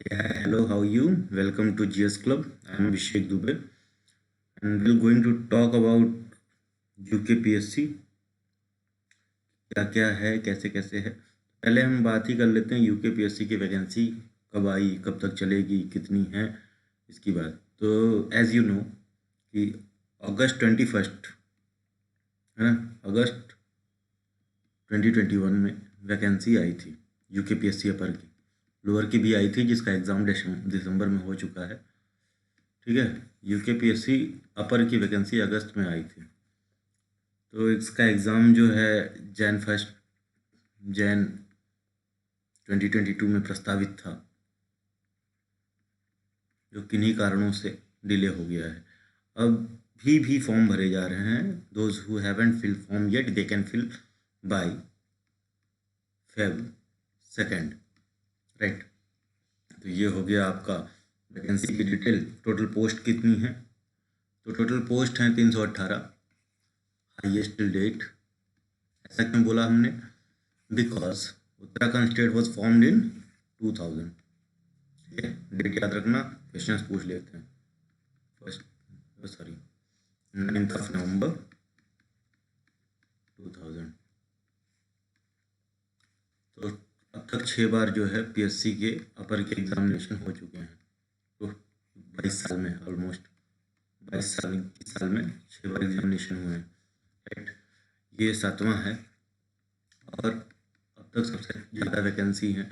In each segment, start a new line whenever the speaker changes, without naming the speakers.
Yeah, hello, how are you? Welcome to GS Club. I'm Abhishek Dubey and we're going to talk about UKPSC. क्या क्या है, कैसे कैसे है। पहले हम बात ही कर लेते हैं UKPSC की वैकेंसी कब आई, कब तक चलेगी, कितनी है, इसकी बात। तो एज यू नो कि अगस्त 21 है ना, अगस्त 2021 में वैकेंसी आई थी UKPSC अपर की। लोअर की भी आई थी जिसका एग्ज़ाम दिसंबर में हो चुका है। ठीक है, UKPSC अपर की वैकेंसी अगस्त में आई थी। तो इसका एग्ज़ाम जो है जैन 2022 में प्रस्तावित था, जो किन्हीं कारणों से डिले हो गया है। अब भी फॉर्म भरे जा रहे हैं। Those who haven't fill form yet they can fill by Feb 2, right. तो ये हो गया आपका वैकेंसी की डिटेल। टोटल पोस्ट कितनी है? तो टोटल पोस्ट हैं 318, हाईएस्ट डेट। ऐसा क्यों बोला हमने? Because Uttarakhand state was formed in 2000। ठीक है, डेट याद रखना, क्वेश्चंस पूछ लेते हैं। 9th of November 2000। तो अब तक 6 बार जो है PSC के अपर के एग्जामिनेशन हो चुके हैं। तो 22 साल में ऑलमोस्ट 22 साल में 6 बार एग्जामिनेशन हुए हैं, राइट। ये 7वां है और अब तक सबसे ज़्यादा वैकेंसी है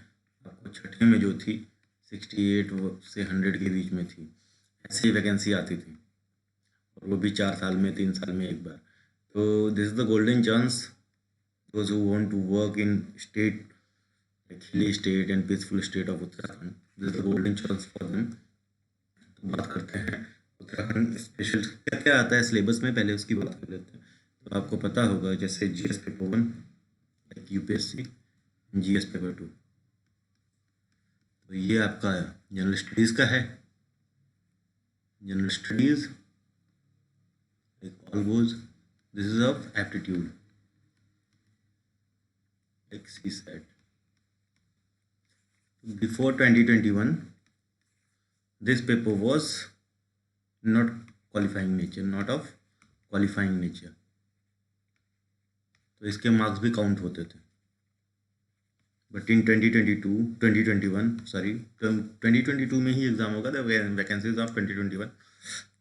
आपको छठे में जो थी 68 से 100 के बीच में थी। ऐसी वैकेंसी आती थी और वो भी 4 साल में, 3 साल में एक बार। तो this is the golden chance those who want to work in state like hilly state and peaceful state of Uttarakhand. This is the golden chance for them. तो बात करते हैं उत्तराखंड स्पेशल क्या क्या आता है सिलेबस में, पहले उसकी बात कर लेते हैं। तो आपको पता होगा जैसे GS paper 1 UPSC, GS paper 2। तो ये आपका जनरल स्टडीज़ का है। General studies like all goes, this is of aptitude like CSAT. Before 2021 this paper was not qualifying nature, not of qualifying nature। तो इसके मार्क्स भी काउंट होते थे। बट इन 2022 में ही एग्ज़ाम होगा, द वैकेंसीज ऑफ 2021।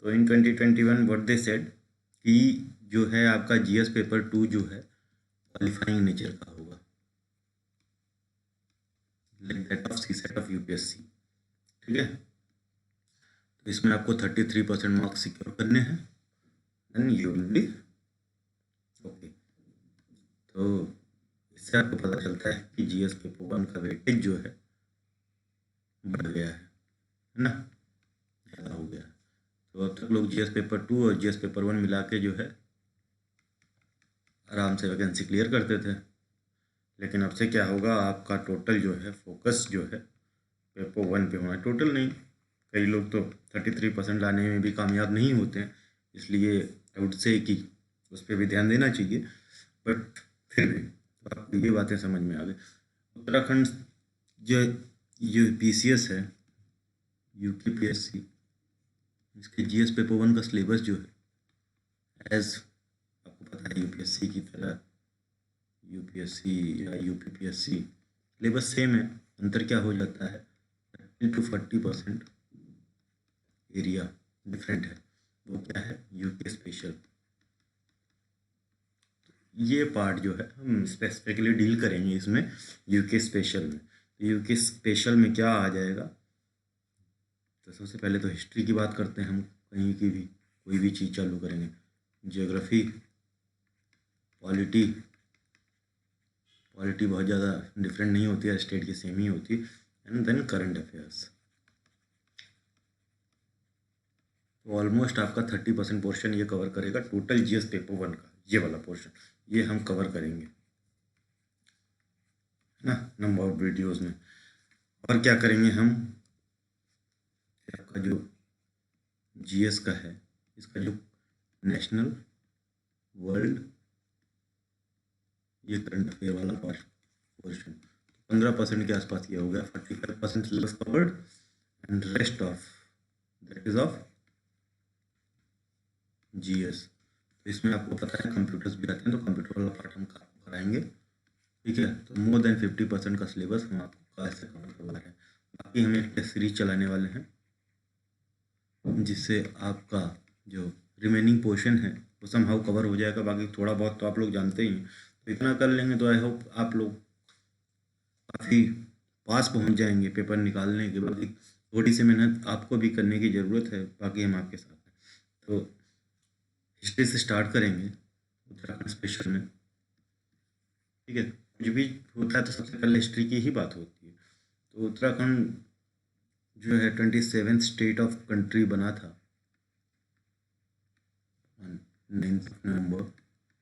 तो इन 2021 व्हाट दे सेड कि जो है आपका GS पेपर 2 जो है क्वालिफाइंग नेचर का होगा, like that of CSAT of UPSC। ठीक है, तो इसमें आपको 33% मार्क्स सिक्योर करने हैं, then you will be okay. तो इससे आपको पता चलता है कि GS पेपर 1 का वेटेज जो है बढ़ गया है ना, ज़्यादा हो गया। तो अब तक लोग GS पेपर 2 और GS पेपर 1 मिला के जो है आराम से वैकेंसी क्लियर करते थे। लेकिन अब से क्या होगा, आपका टोटल जो है फोकस जो है पेपर 1 पे होना। टोटल नहीं, कई लोग तो 33% लाने में भी कामयाब नहीं होते हैं, इसलिए आई वुड से कि उस पर भी ध्यान देना चाहिए। बट फिर भी तो आपको ये बातें समझ में आ गई। उत्तराखंड जो PCS है UKPSC, इसके GS पेपर 1 का सिलेबस जो है एज आपको पता है UPSC की तरह UPSC या UPPSC सिलेबस सेम है। अंतर क्या हो जाता है, 30 to 40% एरिया डिफरेंट है। वो क्या है, UK स्पेशल। ये पार्ट जो है हम स्पेसिफिकली डील करेंगे इसमें UK स्पेशल में। तो UK स्पेशल में क्या आ जाएगा, तो सबसे पहले तो हिस्ट्री की बात करते हैं हम। कहीं की भी कोई भी चीज़ चालू करेंगे, जियोग्राफी, पॉलिटी बहुत ज़्यादा डिफरेंट नहीं होती है, स्टेट की सेम ही होती है। And then current affairs. तो ऑलमोस्ट आपका 30% पोर्शन ये कवर करेगा टोटल GS पेपर 1 का। ये वाला पोर्शन ये हम कवर करेंगे ना नंबर ऑफ वीडियोस में। और क्या करेंगे हम, आपका जो GS का है इसका जो नेशनल, वर्ल्ड, ये करंट अफेयर वाला पोर्शन 15% के आसपास किया हो गया। 45% syllabus covered and rest of that is of GS। तो इसमें आपको पता है कंप्यूटर्स भी रहते हैं, तो कंप्यूटर वाला पार्ट हम कराएंगे, ठीक है। तो मोर देन 50% का सिलेबस हम आपको ऐसे कवर करवा रहे हैं। बाकी हम एक टेस्ट सीरीज चलाने वाले हैं जिससे आपका जो रिमेनिंग पोर्शन है वो समहाउ कवर हो जाएगा। बाकी थोड़ा बहुत तो आप लोग जानते ही हैं, तो इतना कर लेंगे तो आई होप आप लोग काफ़ी पास पहुंच जाएंगे पेपर निकालने के। बाकी थोड़ी सी मेहनत आपको भी करने की ज़रूरत है, बाकी हम आपके साथ हैं। तो हिस्ट्री से स्टार्ट करेंगे उत्तराखंड स्पेशल में, ठीक है। कुछ भी होता है तो सबसे पहले हिस्ट्री की ही बात होती है। तो उत्तराखंड जो है 27th स्टेट ऑफ कंट्री बना था 9 नवंबर,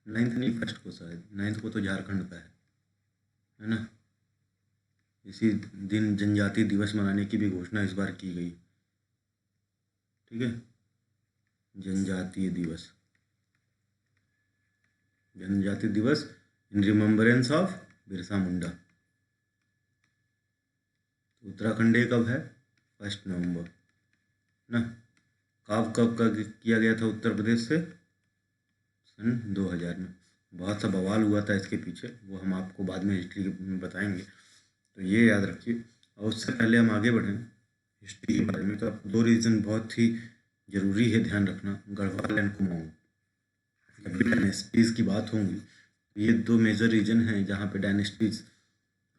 9 नहीं 1 को, शायद 9 को तो झारखंड का है ना। इसी दिन जनजातीय दिवस मनाने की भी घोषणा इस बार की गई, ठीक है। जनजातीय दिवस, जनजातीय दिवस इन remembrance of Birsa Munda. Uttarakhand day कब है? 1 नवंबर ना। कब किया गया था उत्तर प्रदेश से? सन 2000 में। बहुत सा बवाल हुआ था इसके पीछे, वो हम आपको बाद में हिस्ट्री में बताएंगे, तो ये याद रखिए। और उससे पहले हम आगे बढ़ें हिस्ट्री के बारे में, तो अब 2 रीज़न बहुत ही ज़रूरी है ध्यान रखना। गढ़वाल एंड कुमाऊं, जब भी डायनेस्टीज़ की बात होंगी ये 2 मेजर रीजन हैं जहाँ पे डायनेस्टीज़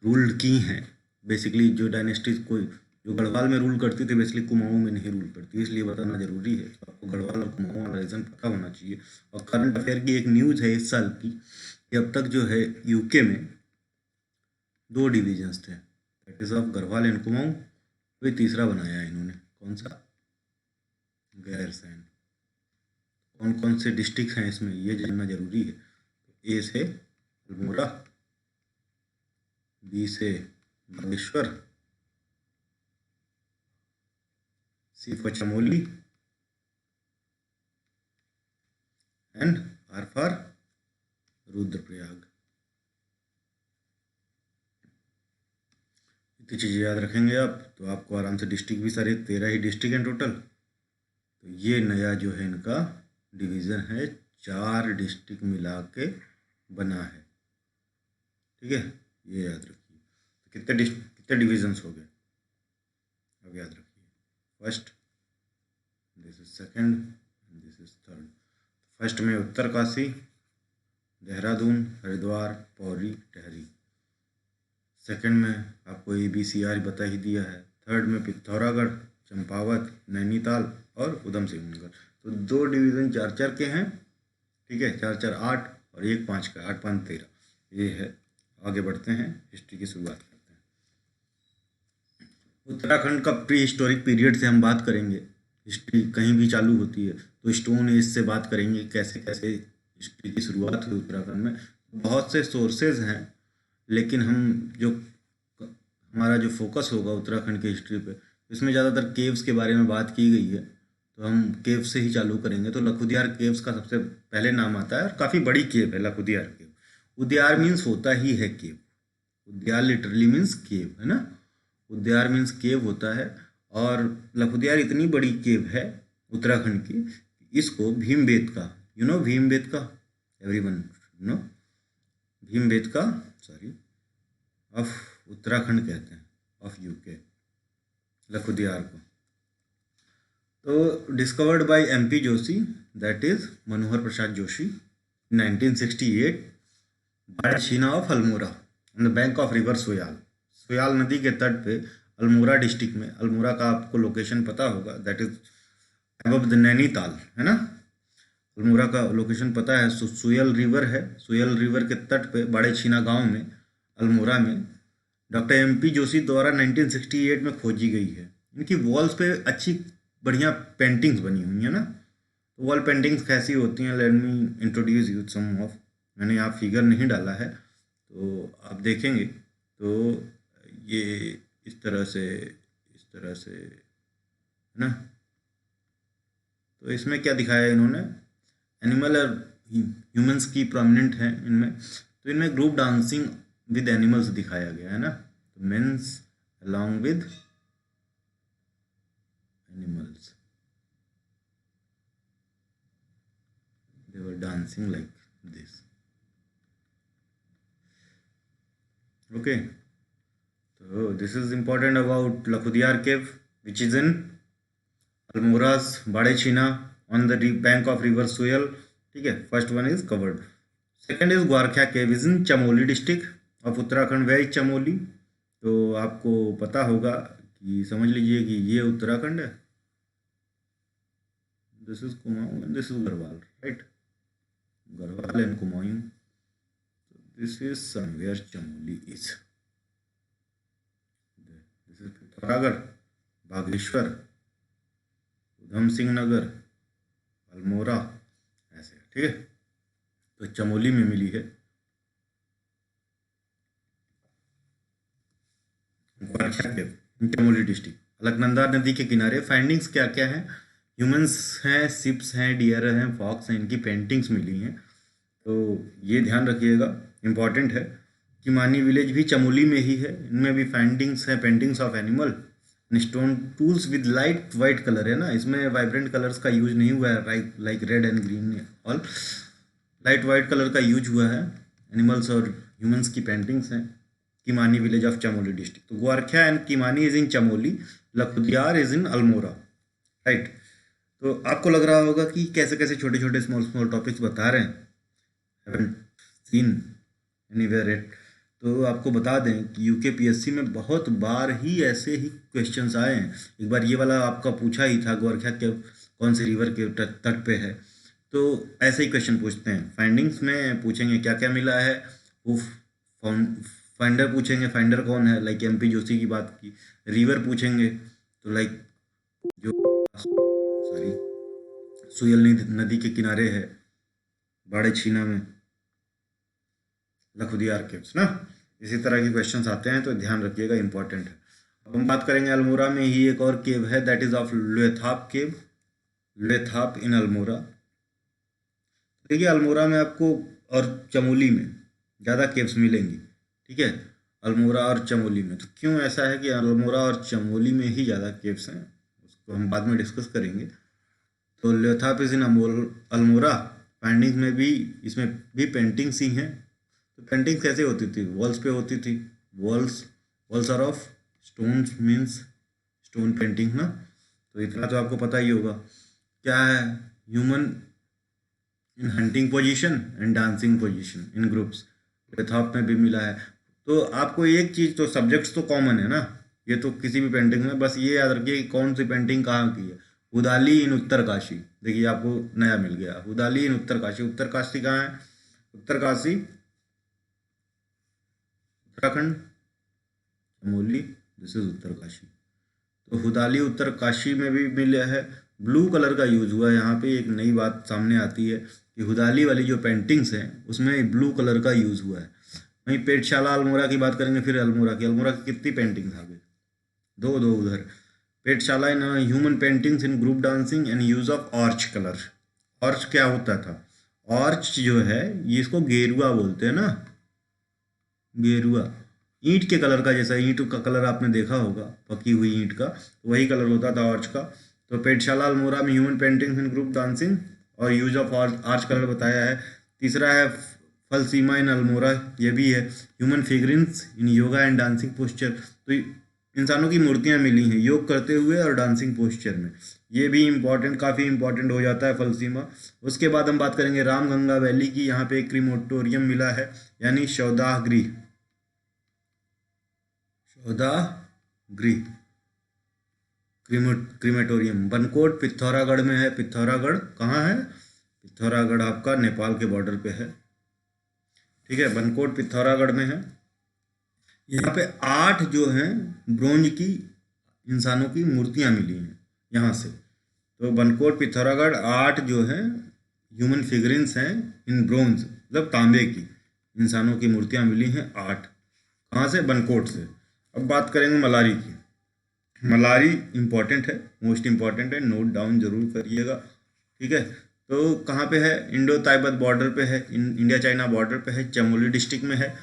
रूल्ड की हैं। बेसिकली जो डायनेस्टीज़ कोई जो गढ़वाल में रूल करती थी बेसिकली कुमाऊं में नहीं रूल करती, इसलिए बताना जरूरी है। तो आपको गढ़वाल और कुमाऊं का रीजन पता होना चाहिए। और करंट अफेयर की एक न्यूज़ है इस साल की कि अब तक जो है यूके में 2 डिविजन्स थे, that is of Garhwal and Kumaon. कोई तीसरा बनाया है इन्होंने, कौन सा? गैरसैंण। कौन कौन से डिस्ट्रिक्ट हैं इसमें ये जानना जरूरी है। ए से अल्मोड़ा, बी से Bageshwar, C for Chamoli and R for Rudraprayag. इतनी चीज़ें याद रखेंगे आप तो आपको आराम से, डिस्ट्रिक्ट भी सारे 13 ही डिस्ट्रिक्ट हैं टोटल। तो ये नया जो है इनका डिवीज़न है, 4 डिस्ट्रिक्ट मिला के बना है, ठीक है। ये याद रखिए। तो कितने डिविजन्स हो गए अब याद रखिए। First, this is second, this is third. First में उत्तरकाशी, देहरादून, हरिद्वार, पौड़ी, टिहरी। सेकंड में आपको ABCR बता ही दिया है। थर्ड में पिथौरागढ़, चंपावत, नैनीताल और उधम सिंह नगर। तो 2 डिवीज़न 4-4 के हैं, ठीक है। 4-4 8 और 1 5 का, 8 5 13 ये है। आगे बढ़ते हैं, हिस्ट्री की शुरुआत करते हैं। उत्तराखंड का प्री हिस्टोरिक पीरियड से हम बात करेंगे। हिस्ट्री कहीं भी चालू होती है तो स्टोन एज से बात करेंगे, कैसे कैसे हिस्ट्री की शुरुआत हुई उत्तराखंड में। बहुत से सोर्सेज हैं, लेकिन हमारा जो फोकस होगा उत्तराखंड के हिस्ट्री पे, इसमें ज़्यादातर केव्स के बारे में बात की गई है, तो हम केव से ही चालू करेंगे। तो लखुदियार केव्स का सबसे पहले नाम आता है और काफ़ी बड़ी केव है लखुदियार केव। उद्यार मीन्स होता ही है केव, उद्यार लिटरली मीन्स केव, है ना। उद्यार मीन्स केव होता है, और लखुदियार इतनी बड़ी केव है उत्तराखंड की, इसको Bhimbetka, you know Bhimbetka, everyone know Bhimbetka, sorry, of Uttarakhand कहते हैं, ऑफ यूके, लखुदियार को। तो डिस्कवर्ड बाय MP जोशी, that is Manohar Prasad Joshi, 1968 by Sheena of Almora on the bank of river Suyal. Suyal नदी के तट पे अल्मोड़ा डिस्ट्रिक्ट में, अल्मोड़ा का आपको लोकेशन पता होगा, that is above the Nainital, है ना। अल्मोड़ा का लोकेशन पता है, सोयल रिवर है, सोयल रिवर के तट पे बड़े छीना गांव में अल्मोड़ा में डॉक्टर MP जोशी द्वारा 1968 में खोजी गई है। इनकी वॉल्स पे अच्छी बढ़िया पेंटिंग्स बनी हुई है ना। तो वॉल पेंटिंग्स कैसी होती हैं, let me introduce you some of. मैंने यहाँ फिगर नहीं डाला है तो आप देखेंगे तो ये इस तरह से है ना। तो इसमें क्या दिखाया है इन्होंने, एनिमल और ह्यूमंस की प्रोमिनेंट है इनमें। तो इनमें ग्रुप डांसिंग विद एनिमल्स दिखाया गया है ना। तो men's along with animals. They were dancing like this. Okay, so this is important about Lakhudiyar cave, which is in Almora's Badechina on the bank of river Suyal. ठीक है, first one is covered. Second is Gwarakhya cave is in Chamoli district of Uttarakhand. Way is Chamoli. तो आपको पता होगा कि समझ लीजिए कि ये उत्तराखंड है. This is Kumaon and this is Garhwal, right. Garhwal and Kumaon. This is somewhere Chamoli is. This is Pithoragarh, Bageshwar, Udham Singh Nagar, Almora, ऐसे. ठीक है, तो चमोली में मिली है. चमोली डिस्ट्रिक्ट, अलकनंदा नदी के किनारे. फाइंडिंग्स क्या क्या है? ह्यूमंस हैं, शिप्स हैं, डियर हैं, फॉक्स हैं, इनकी पेंटिंग्स मिली हैं. तो ये ध्यान रखिएगा, इम्पॉर्टेंट है. किमानी विलेज भी चमोली में ही है. इनमें भी फाइंडिंग्स हैं, paintings of animal, stone tools with light white colour है ना. इसमें वाइब्रेंट कलर्स का यूज नहीं हुआ है, like red and green. All light white colour का यूज हुआ है. एनिमल्स और ह्यूमंस की पेंटिंग्स हैं. Kimani village of Chamoli district. तो Gwarakhya and Kimani is in Chamoli, Lakhudiyar is in Almora, right. तो आपको लग रहा होगा कि कैसे कैसे छोटे छोटे स्मॉल स्मॉल टॉपिक्स बता रहे हैं. Haven't seen anywhere it. तो आपको बता दें कि यूकेपीएससी में बहुत बार ही ऐसे ही क्वेश्चंस आए हैं. एक बार ये वाला आपका पूछा ही था, ग्वारख्या के कौन से रिवर के तट पे है. तो ऐसे ही क्वेश्चन पूछते हैं. फाइंडिंग्स में पूछेंगे क्या क्या मिला है. वो फाइंडर पूछेंगे, फाइंडर कौन है, लाइक एमपी जोशी की बात की. रिवर पूछेंगे तो लाइक जो सुयल नदी के किनारे है, बाड़ेछीना में, लखुदियार केव्स ना. इसी तरह के क्वेश्चंस आते हैं, तो ध्यान रखिएगा, इंपॉर्टेंट है. अब हम बात करेंगे अल्मोड़ा में ही एक और केव है, दैट इज ऑफ लोथाप केव. लोथाप इन अल्मोड़ा. देखिए अल्मोड़ा में आपको और चमोली में ज़्यादा केव्स मिलेंगी. ठीक है, अल्मोड़ा और चमोली में. तो क्यों ऐसा है कि अल्मोड़ा और चमोली में ही ज़्यादा केव्स हैं, उसको हम बाद में डिस्कस करेंगे. तो लोथाप इज इन अल्मोड़ा. फाइंडिंग्स में भी, इसमें भी पेंटिंग्स ही हैं. तो पेंटिंग कैसे होती थी? वॉल्स पे होती थी. Walls are of stones, means stone painting ना. तो इतना तो आपको पता ही होगा. क्या है? Human in hunting position and dancing position in groups. Lothap में भी मिला है. तो आपको एक चीज़ तो, सब्जेक्ट्स तो कॉमन है ना, ये तो किसी भी पेंटिंग में. बस ये याद रखिए कि कौन सी पेंटिंग कहाँ की है. हुदाली इन उत्तरकाशी. देखिए आपको नया मिल गया, हुदाली इन उत्तरकाशी. उत्तरकाशी कहाँ है? Uttarkashi Uttarakhand, Chamoli, this is Uttarkashi. तो हुदाली उत्तरकाशी में भी मिला है. ब्लू कलर का यूज हुआ है. यहाँ पे एक नई बात सामने आती है कि हुदाली वाली जो पेंटिंग्स हैं उसमें ब्लू कलर का यूज हुआ है. वहीं पेटशाला अल्मोड़ा की बात करेंगे, फिर अल्मोड़ा की कितनी पेंटिंग्स आ गई? दो उधर. पेटशाला in human paintings in group dancing and use of ऑर्च कलर. ऑर्च क्या होता था? ऑर्च जो है ये, इसको गेरुआ बोलते हैं ना. गेरुआ ईंट के कलर का, जैसा ईंट का कलर आपने देखा होगा, पकी हुई ईंट का, तो वही कलर होता था ऑर्च का. तो पेटशाला अल्मोड़ा में human paintings in group dancing और यूज ऑफ आर्च कलर बताया है. तीसरा है फलसीमा इन अल्मोड़ा, ये भी है. Human figurings in yoga and dancing posture. तो इंसानों की मूर्तियां मिली हैं योग करते हुए और डांसिंग पोस्चर में. ये भी इम्पॉर्टेंट, काफ़ी इम्पॉर्टेंट हो जाता है फलसीमा. उसके बाद हम बात करेंगे रामगंगा वैली की. यहाँ पे एक क्रीमोटोरियम मिला है, यानी शवदाह गृह क्रीमेटोरियम. बनकोट पिथौरागढ़ में है. पिथौरागढ़ कहाँ है? पिथौरागढ़ आपका नेपाल के बॉर्डर पे है. ठीक है, बनकोट पिथौरागढ़ में है. यहाँ पे 8 जो हैं ब्रोंज की इंसानों की मूर्तियाँ मिली हैं यहाँ से. तो बनकोट पिथौरागढ़ 8 जो हैं ह्यूमन फिगरिंग्स हैं इन ब्रोंज, मतलब तांबे की इंसानों की मूर्तियाँ मिली हैं 8. कहाँ से? बनकोट से. अब बात करेंगे मलारी की. मलारी इम्पॉर्टेंट है, मोस्ट इम्पॉर्टेंट है, नोट डाउन जरूर करिएगा. ठीक है, तो कहाँ पे है? इंडो तिब्बत बॉर्डर पे है, इंडिया चाइना बॉर्डर पे है, चमोली डिस्ट्रिक्ट में है.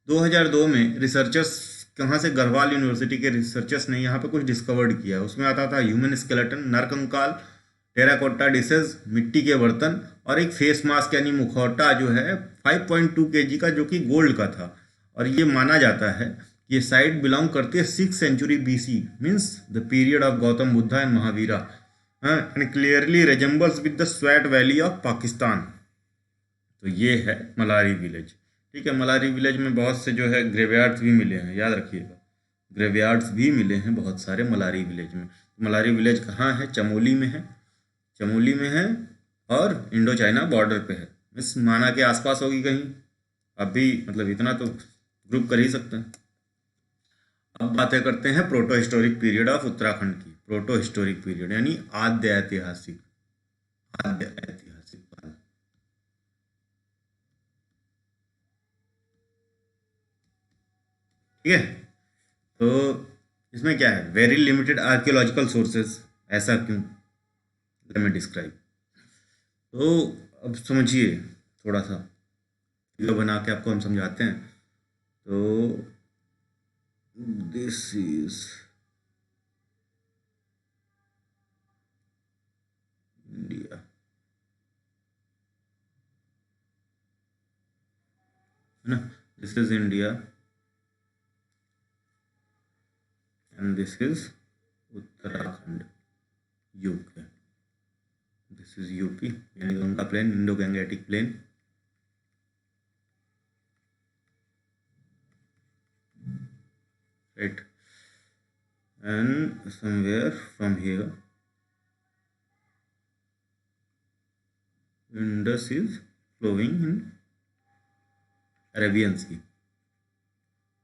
2002 में रिसर्चर्स कहाँ से, गढ़वाल यूनिवर्सिटी के रिसर्चर्स ने यहाँ पे कुछ डिस्कवर्ड किया। उसमें आता था ह्यूमन स्केलेटन, नरकंकाल, टेराकोटा डिशेज, मिट्टी के बर्तन, और एक फेस मास्क यानी मुखौटा जो है 5.2 kg का, जो कि गोल्ड का था। और ये माना जाता है कि ये साइट बिलोंग करती है 6th century BC, means the period of Gautam Buddha and Mahavira, and clearly resembles with the Swat valley of Pakistan. तो ये है मलारी विलेज। ठीक है, मलारी विलेज में बहुत से जो है ग्रेवयार्ड्स भी मिले हैं, याद रखिएगा, ग्रेवयार्ड्स भी मिले हैं बहुत सारे मलारी विलेज में। मलारी विलेज कहाँ है? चमोली में है, चमोली में है, और इंडो चाइना बॉर्डर पे है, मिस माना के आसपास होगी कहीं। अभी मतलब इतना तो ग्रुप कर ही सकते हैं। अब बातें करते हैं proto historic period of Uttarakhand की। प्रोटो हिस्टोरिक पीरियड यानी आद्य ऐतिहासिक, आद्य ऐतिहासिक काल। ठीक है, तो इसमें क्या है? Very limited archaeological sources. ऐसा क्यों? Let me describe. तो अब समझिए, थोड़ा सा वीडियो बना के आपको हम समझाते हैं। तो दिस इज इंडिया, है ना, this is India and this is Uttarakhand, UK. This is UP यानी Ganga plain, Indo Gangetic plain. Right, and somewhere from here Indus is flowing in Arabian sea.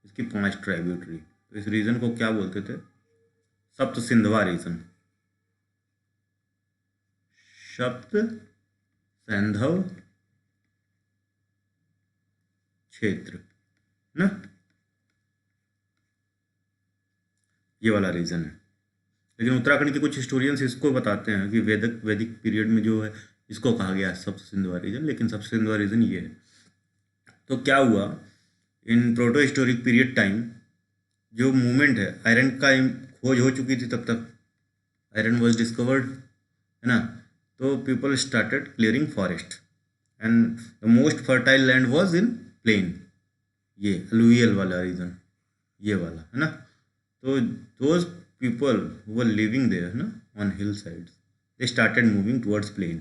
इसकी 5 ट्राइब्यूटरी। तो इस रीजन को क्या बोलते थे? सप्त सिंधवा रीजन, सप्त सैंधव क्षेत्र ना, ये वाला रीजन है। लेकिन उत्तराखंड के कुछ हिस्टोरियंस इसको बताते हैं कि वैदिक पीरियड में जो है इसको कहा गया है सप्त सिंधवा रीजन, लेकिन सप्त सिंधवा रीजन ये है। तो क्या हुआ, इन प्रोटो हिस्टोरिक पीरियड टाइम जो मूवमेंट है, आयरन का खोज हो चुकी थी तब तक, आयरन वॉज डिस्कवर्ड, है ना। तो people started clearing forest and the most fertile land was in plain, ये अलुवियल वाला रीजन, ये वाला, है ना। तो those people who were living there ना on hill sides, they started moving towards plain.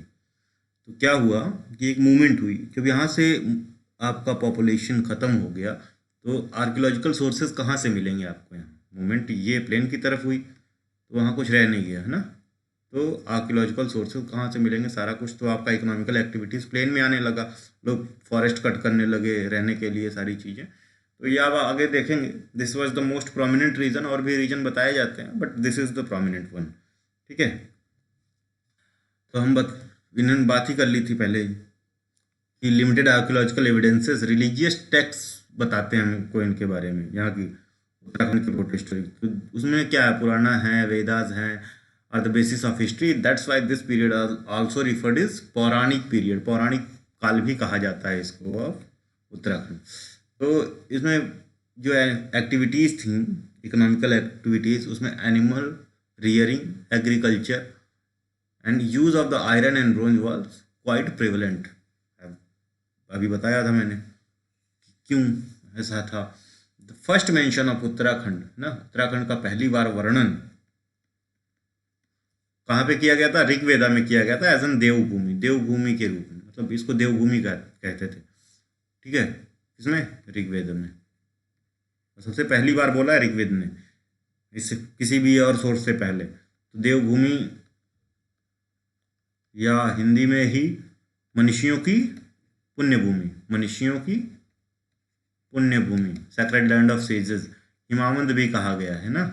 तो क्या हुआ कि एक मूवमेंट हुई, जब यहाँ से आपका पॉपुलेशन ख़त्म हो गया तो आर्कियोलॉजिकल सोर्सेज कहाँ से मिलेंगे आपको? यहाँ मूवमेंट ये प्लेन की तरफ हुई तो वहाँ कुछ रह नहीं गया, है ना। तो आर्कियोलॉजिकल सोर्सेज कहाँ से मिलेंगे? सारा कुछ तो आपका इकोनॉमिकल एक्टिविटीज़ प्लेन में आने लगा, लोग फॉरेस्ट कट करने लगे रहने के लिए, सारी चीज़ें। तो ये आप आगे देखेंगे, this was the most prominent reason, और भी रीजन बताए जाते हैं but this is the prominent one. ठीक है, तो हम इन्होंने बात ही कर ली थी पहले ही कि limited archaeological evidences, religious text बताते हैं हमको इनके बारे में, यहाँ की उत्तराखंड की प्रोटो हिस्ट्री। तो उसमें क्या है? पुराना है, वेदास हैं, are the basis of history. That's why this period also referred is पौराणिक पीरियड, पौराणिक काल भी कहा जाता है इसको ऑफ उत्तराखंड। तो इसमें जो एक्टिविटीज़ थी, इकोनॉमिकल एक्टिविटीज़, उसमें animal rearing, agriculture and use of the iron and bronze was quite prevalent. अभी बताया था मैंने कि क्यों ऐसा था। The first mention of Uttarakhand ना, उत्तराखंड का पहली बार वर्णन कहाँ पे किया गया था? ऋग्वेदा में किया गया था, एज एन देवभूमि, देवभूमि के रूप में, मतलब इसको देवभूमि कहते थे। ठीक है, इसमें ऋग्वेद में सबसे पहली बार बोला है ऋग्वेद ने, इससे किसी भी और सोर्स से पहले। तो देवभूमि या हिंदी में ही मनुष्यों की पुण्यभूमि, मनुष्यों की पुण्यभूमि, सैक्रेड लैंड ऑफ सेजेस, हिमावंत भी कहा गया है ना,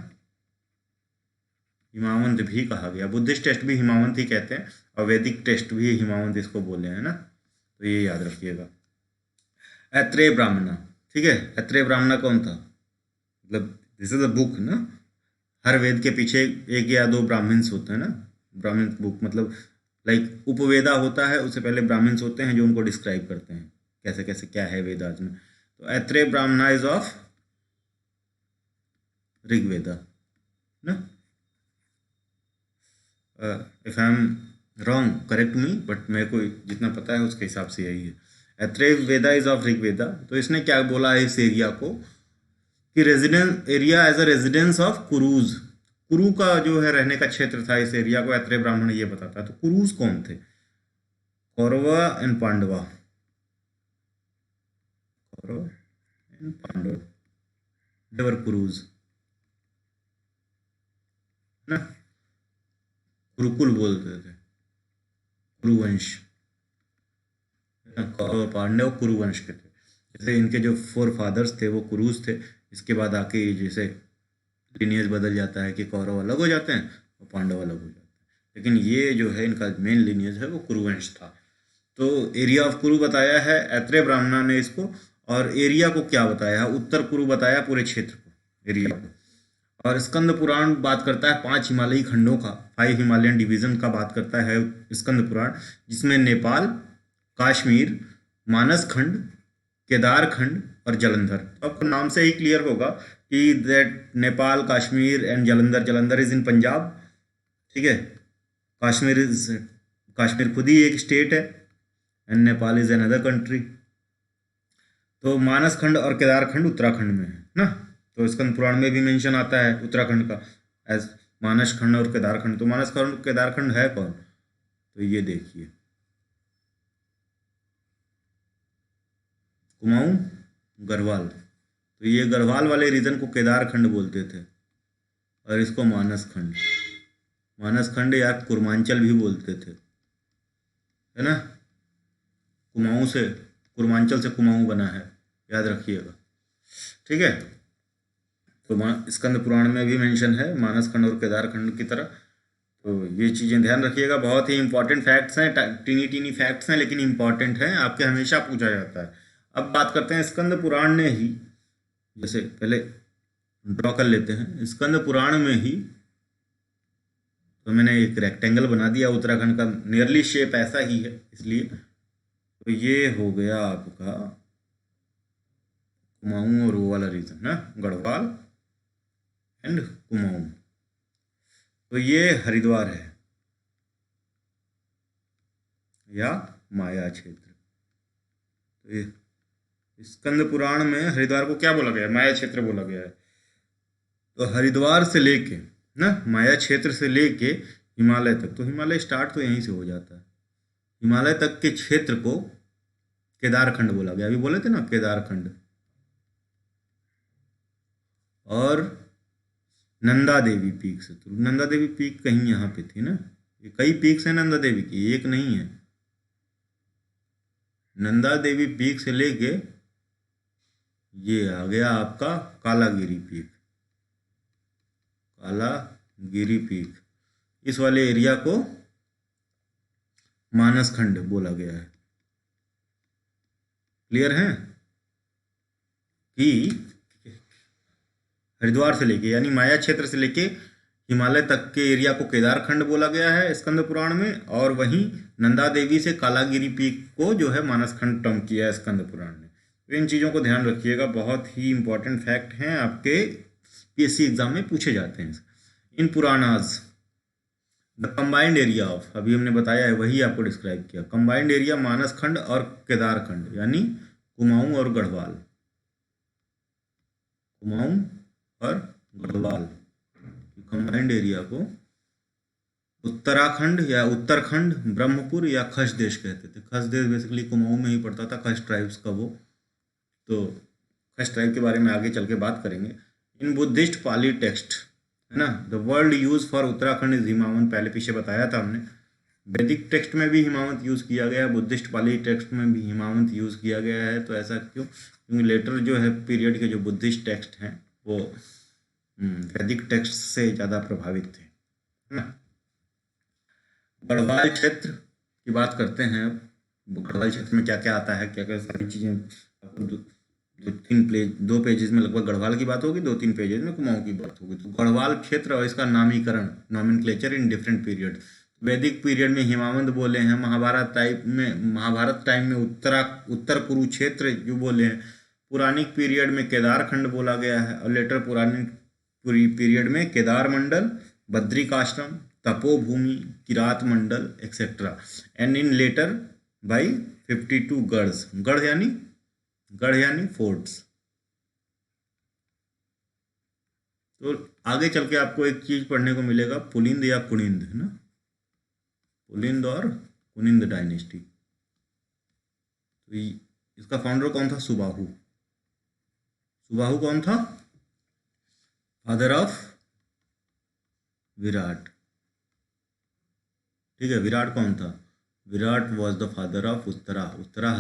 हिमावंत भी कहा गया। बुद्धिस्ट टेस्ट भी हिमावंत ही कहते हैं और वैदिक टेस्ट भी हिमावंत इसको बोले हैं ना, तो ये याद रखिएगा। ऐत्रेय ब्राह्मणा, ठीक है, ऐत्रेय ब्राह्मणा कौन था? मतलब दिस इज अ बुक ना, हर वेद के पीछे एक या दो ब्राह्मण्स होते हैं ना, ब्राह्मण बुक मतलब लाइक उपवेदा होता है, उससे पहले ब्राह्मण्स होते हैं जो उनको डिस्क्राइब करते हैं कैसे कैसे क्या है वेदाज में। तो ऐत्रेय ब्राह्मणा इज ऑफ ऋग्वेदा ना। If I am wrong correct me, but मेरे को जितना पता है उसके हिसाब से यही है। Atharvaveda is of Rigveda. तो इसने क्या बोला है इस एरिया को कि residence area as a residence of Kurus. Kuru का जो है रहने का क्षेत्र था इस एरिया को अत्रेय ब्राह्मण ये बताता है। तो कुरूज कौन थे? Kaurava and Pandava. Kaurava and Pandav देवर कुरूज ना। कुरुकुल बोलते थे, कुरुवंश। कौरव पांडव कुरुवंश के थे। जैसे इनके जो फोर फादर्स थे वो कुरूज थे। इसके बाद आके जैसे लिनियज बदल जाता है कि कौरव अलग हो जाते हैं और पांडव अलग हो जाते हैं, लेकिन ये जो है इनका मेन लिनियज है वो कुरुवंश था। तो एरिया ऑफ कुरु बताया है अत्रेय ब्राह्मणा ने इसको, और एरिया को क्या बताया? उत्तर कुरु बताया पूरे क्षेत्र को, एरिया को। और स्कंद पुराण बात करता है 5 हिमालयी खंडों का, 5 हिमालयन डिवीजन का बात करता है स्कंद पुराण, जिसमें नेपाल, कश्मीर, मानस खंड, केदार खंड और जलंधर। तो आपको नाम से ही क्लियर होगा कि that Nepal, Kashmir and Jalandhar. Jalandhar is in Punjab, ठीक है। कश्मीर खुद ही एक स्टेट है and Nepal is another country. तो मानस खंड और केदार खंड उत्तराखंड में है ना। तो स्कंद पुराण में भी मेंशन आता है उत्तराखंड का एज मानस खंड और केदार खंड। तो मानस खंड केदार खंड है कौन? तो ये देखिए, कुमाऊं, गढ़वाल। तो ये गढ़वाल वाले रीजन को केदार खंड बोलते थे और इसको मानस खंड, मानस खंड या कुर्मांचल भी बोलते थे, है ना। कुमाऊं से, कुर्मांचल से कुमाऊं बना है, याद रखिएगा, ठीक है। तो स्कंद पुराण में भी मेंशन है मानस खंड और केदार खंड की तरह। तो ये चीज़ें ध्यान रखिएगा, बहुत ही इंपॉर्टेंट फैक्ट्स हैं, टीनी टीनी फैक्ट्स हैं लेकिन इंपॉर्टेंट हैं, आपके हमेशा पूछा जाता है। अब बात करते हैं स्कंद पुराण ने ही, जैसे पहले ड्रॉ कर लेते हैं स्कंद पुराण में ही। तो मैंने एक रेक्टेंगल बना दिया उत्तराखंड का, नियरली शेप ऐसा ही है इसलिए। तो ये हो गया आपका कुमाऊं और वो वाला रीजन ना, गढ़वाल एंड कुमाऊं। तो ये हरिद्वार है या माया क्षेत्र। तो ये स्कंद पुराण में हरिद्वार को क्या बोला गया है? माया क्षेत्र बोला गया है। तो हरिद्वार से लेके ना, माया क्षेत्र से लेके हिमालय तक, तो हिमालय स्टार्ट तो यहीं से हो जाता है, हिमालय तक के क्षेत्र को केदारखंड बोला गया। अभी बोले थे ना केदारखंड। और नंदा देवी पीक से, तो नंदा देवी पीक कहीं यहाँ पे थी ना, ये कई पीक्स हैं नंदा देवी की, एक नहीं है। नंदा देवी पीक से लेके ये आ गया आपका कालागिरी पीक, कालागिरी पीक। इस वाले एरिया को मानस खंड बोला गया है। क्लियर है कि हरिद्वार से लेके यानी माया क्षेत्र से लेके हिमालय तक के एरिया को केदारखंड बोला गया है स्कंद पुराण में, और वहीं नंदा देवी से कालागिरी पीक को जो है मानस खंड टर्म किया है स्कंद पुराण ने। तो इन चीज़ों को ध्यान रखिएगा, बहुत ही इंपॉर्टेंट फैक्ट हैं, आपके पीएससी एग्जाम में पूछे जाते हैं। इन Puranas the combined area of, अभी हमने बताया है वही आपको डिस्क्राइब किया, कंबाइंड एरिया मानस खंड और केदारखंड यानी कुमाऊं और गढ़वाल, कुमाऊं और गढ़वाल कंबाइंड एरिया को उत्तराखंड या उत्तरखंड, ब्रह्मपुर या खस देश कहते थे। खस देश बेसिकली कुमाऊं में ही पड़ता था, खस ट्राइब्स का वो। तो खस ट्राइब के बारे में आगे चल के बात करेंगे। इन बुद्धिस्ट पाली टेक्स्ट है ना, the world use for Uttarakhand is Himavant, पहले पीछे बताया था हमने। वैदिक टेक्स्ट में भी हिमावंत यूज किया गया है, बुद्धिस्ट पाली टेक्स्ट में भी हिमावंत यूज किया गया है। तो ऐसा क्यों? क्योंकि लेटर जो है पीरियड के जो बुद्धिस्ट टेक्स्ट हैं वो वैदिक टेक्स्ट से ज़्यादा प्रभावित थे, है ना। गढ़वाल क्षेत्र की बात करते हैं। गढ़वाल क्षेत्र में क्या क्या आता है, क्या क्या सारी चीज़ें, दो पेजेस में लगभग गढ़वाल की बात होगी, 2-3 पेजेस में कुमाऊं की बात होगी। तो गढ़वाल क्षेत्र और इसका नामीकरण, नॉमेनक्लेचर इन डिफरेंट पीरियड। वैदिक पीरियड में हिमावंत बोले हैं, महाभारत टाइम में उत्तर कुरुक्षेत्र जो बोले हैं, पुरानिक पीरियड में केदारखंड बोला गया है, और लेटर पुरानिक पीरियड में केदार मंडल, Badrikashram, Tapobhumi, Kirat Mandal etcetera, and in later by 52 गढ़s। गढ़ यानी फोर्ट्स। तो आगे चल के आपको एक चीज पढ़ने को मिलेगा, पुलिंद या कुनिंद, है ना, पुलिंद और कुनिंद डायनेस्टी। तो इसका फाउंडर कौन था? सुबाहु। सुबाहु कौन था? Father of Virat. ठीक है, विराट कौन था? Virat was the father of Uttara. Uttara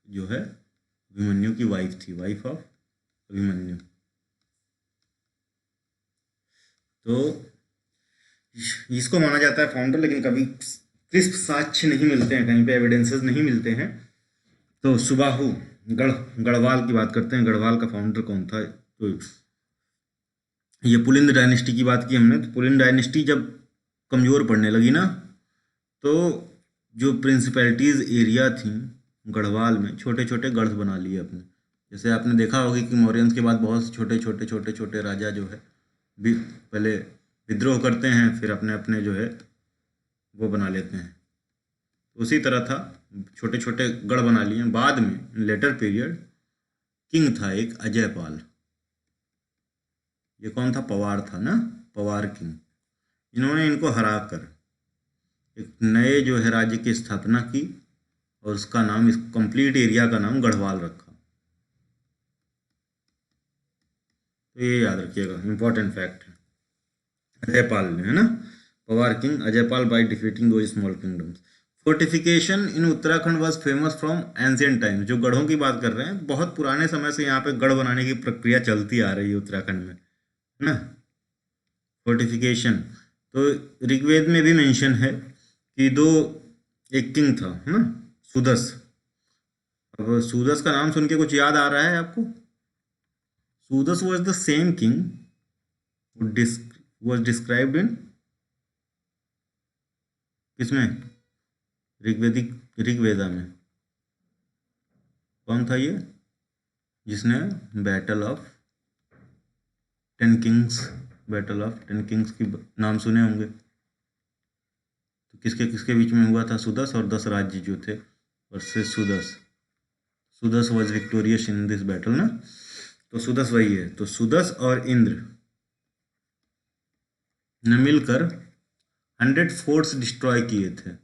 जो है अभिमन्यु की वाइफ थी, वाइफ ऑफ अभिमन्यु। तो इसको माना जाता है फाउंडर, लेकिन कभी क्रिस्प साक्ष्य नहीं मिलते हैं, कहीं पे एविडेंसेस नहीं मिलते हैं। तो सुबाहु गढ़वाल की बात करते हैं, गढ़वाल का फाउंडर कौन था? तो ये पुलिंद डायनेस्टी की बात की हमने। तो पुलिंद डायनेस्टी जब कमज़ोर पड़ने लगी ना, तो जो प्रिंसिपैलिटीज़ एरिया थी गढ़वाल में, छोटे छोटे गढ़ बना लिए अपने। जैसे आपने देखा होगा कि मौर्यंस के बाद बहुत छोटे छोटे राजा जो है भी पहले विद्रोह करते हैं, फिर अपने अपने जो है वो बना लेते हैं। उसी तरह था, छोटे छोटे गढ़ बना लिए। बाद में लेटर पीरियड किंग था एक अजयपाल। ये कौन था? पवार था ना, पवार किंग। इन्होंने इनको हरा कर एक नए जो है राज्य की स्थापना की, और उसका नाम, इस कंप्लीट एरिया का नाम गढ़वाल रखा। तो ये याद रखिएगा, इंपॉर्टेंट फैक्ट है। अजयपाल ने, है ना, Panwar king Ajaypal by defeating दो small kingdoms. Fortification in Uttarakhand was famous from ancient times. जो गढ़ों की बात कर रहे हैं, बहुत पुराने समय से यहाँ पे गढ़ बनाने की प्रक्रिया चलती आ रही है उत्तराखंड में, है ना। फोर्टिफिकेशन तो ऋग्वेद में भी मेंशन है कि एक किंग था, है ना, सुदस। अब सुदस का नाम सुन के कुछ याद आ रहा है आपको? Sudas was the same king was described in किसमें? ऋग्वेदा में। कौन था ये? जिसने बैटल ऑफ 10 किंग्स की नाम सुने होंगे। तो किसके बीच में हुआ था? सुदस और 10 राज्य जो थे versus Sudas was victorious in this battle ना। तो सुदस वही है। तो सुदस और इंद्र ने मिलकर 100 फोर्ट्स डिस्ट्रॉय किए थे।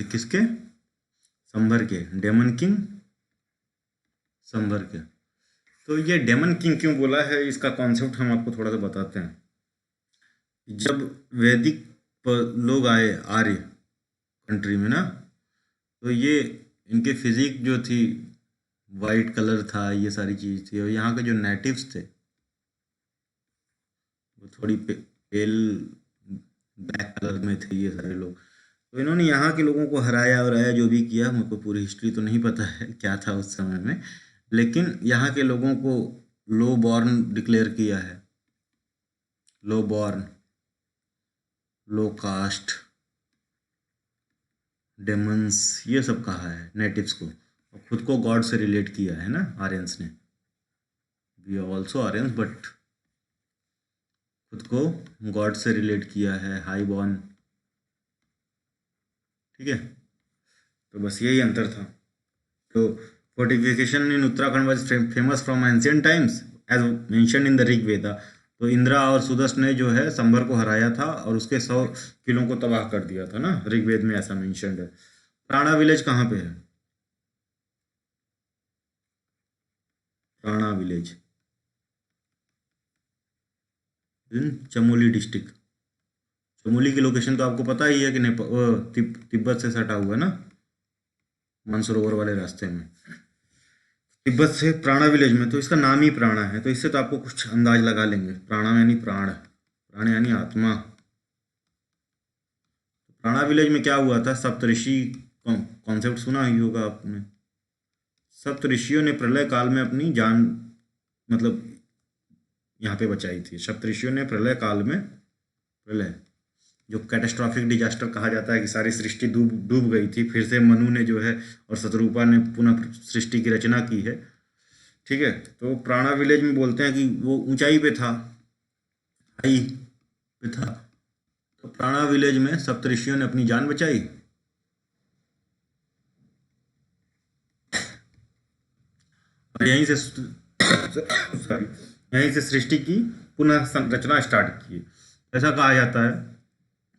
किसके? संभर के, डेमन किंग संभर के। तो ये डेमन किंग क्यों बोला है, इसका कॉन्सेप्ट हम आपको थोड़ा सा बताते हैं। जब वैदिक लोग आए आर्य कंट्री में ना, तो ये इनके फिजिक जो थी, वाइट कलर था, ये सारी चीज़ थी। और यहाँ के जो नेटिव्स थे वो थोड़ी पेल ब्लैक कलर में थे ये सारे लोग। तो इन्होंने यहाँ के लोगों को हराया और जो भी किया, मुझको पूरी हिस्ट्री तो नहीं पता है क्या था उस समय में, लेकिन यहाँ के लोगों को लो बॉर्न डिक्लेयर किया है। लो बॉर्न, लो कास्ट, डेमन्स, ये सब कहा है नेटिव्स को, और खुद को गॉड से रिलेट किया है ना आर्यंस ने। We are also Aryans, but खुद को गॉड से रिलेट किया है, हाई बॉर्न। ठीक है, तो बस यही अंतर था। तो fortification in Uttarakhand was famous from ancient times as mention in the Rigveda. तो इंद्रा और सुदस ने जो है संभर को हराया था और उसके 100 किलों को तबाह कर दिया था ना, ऋग्वेद में ऐसा मेंशन है। प्राणा विलेज कहाँ पे है? प्राणा village in Chamoli district. Chamoli की लोकेशन तो आपको पता ही है कि तिब्बत से सटा हुआ है ना, मानसरोवर वाले रास्ते में, तिब्बत से प्राणा विलेज में। तो इसका नाम ही प्राणा है, तो इससे तो आपको कुछ अंदाज लगा लेंगे। प्राणा यानी प्राण, प्राण यानी आत्मा। प्राणा विलेज में क्या हुआ था? सप्तऋषि कॉन्सेप्ट सुना ही होगा आपने। सप्तऋषियों ने प्रलय काल में अपनी जान मतलब यहाँ पे बचाई थी। सप्तऋषियों ने प्रलय काल में, प्रलय जो कैटेस्ट्रॉफिक डिजास्टर कहा जाता है कि सारी सृष्टि डूब गई थी, फिर से मनु ने जो है और शतरूपा ने पुनः सृष्टि की रचना की है। ठीक है, तो प्राणा विलेज में बोलते हैं कि वो ऊंचाई पे था, हाई पे था। तो प्राणा विलेज में सप्तऋषियों ने अपनी जान बचाई और यहीं से सॉरी, यहीं से सृष्टि की पुनः संरचना स्टार्ट की। ऐसा कहा जाता है।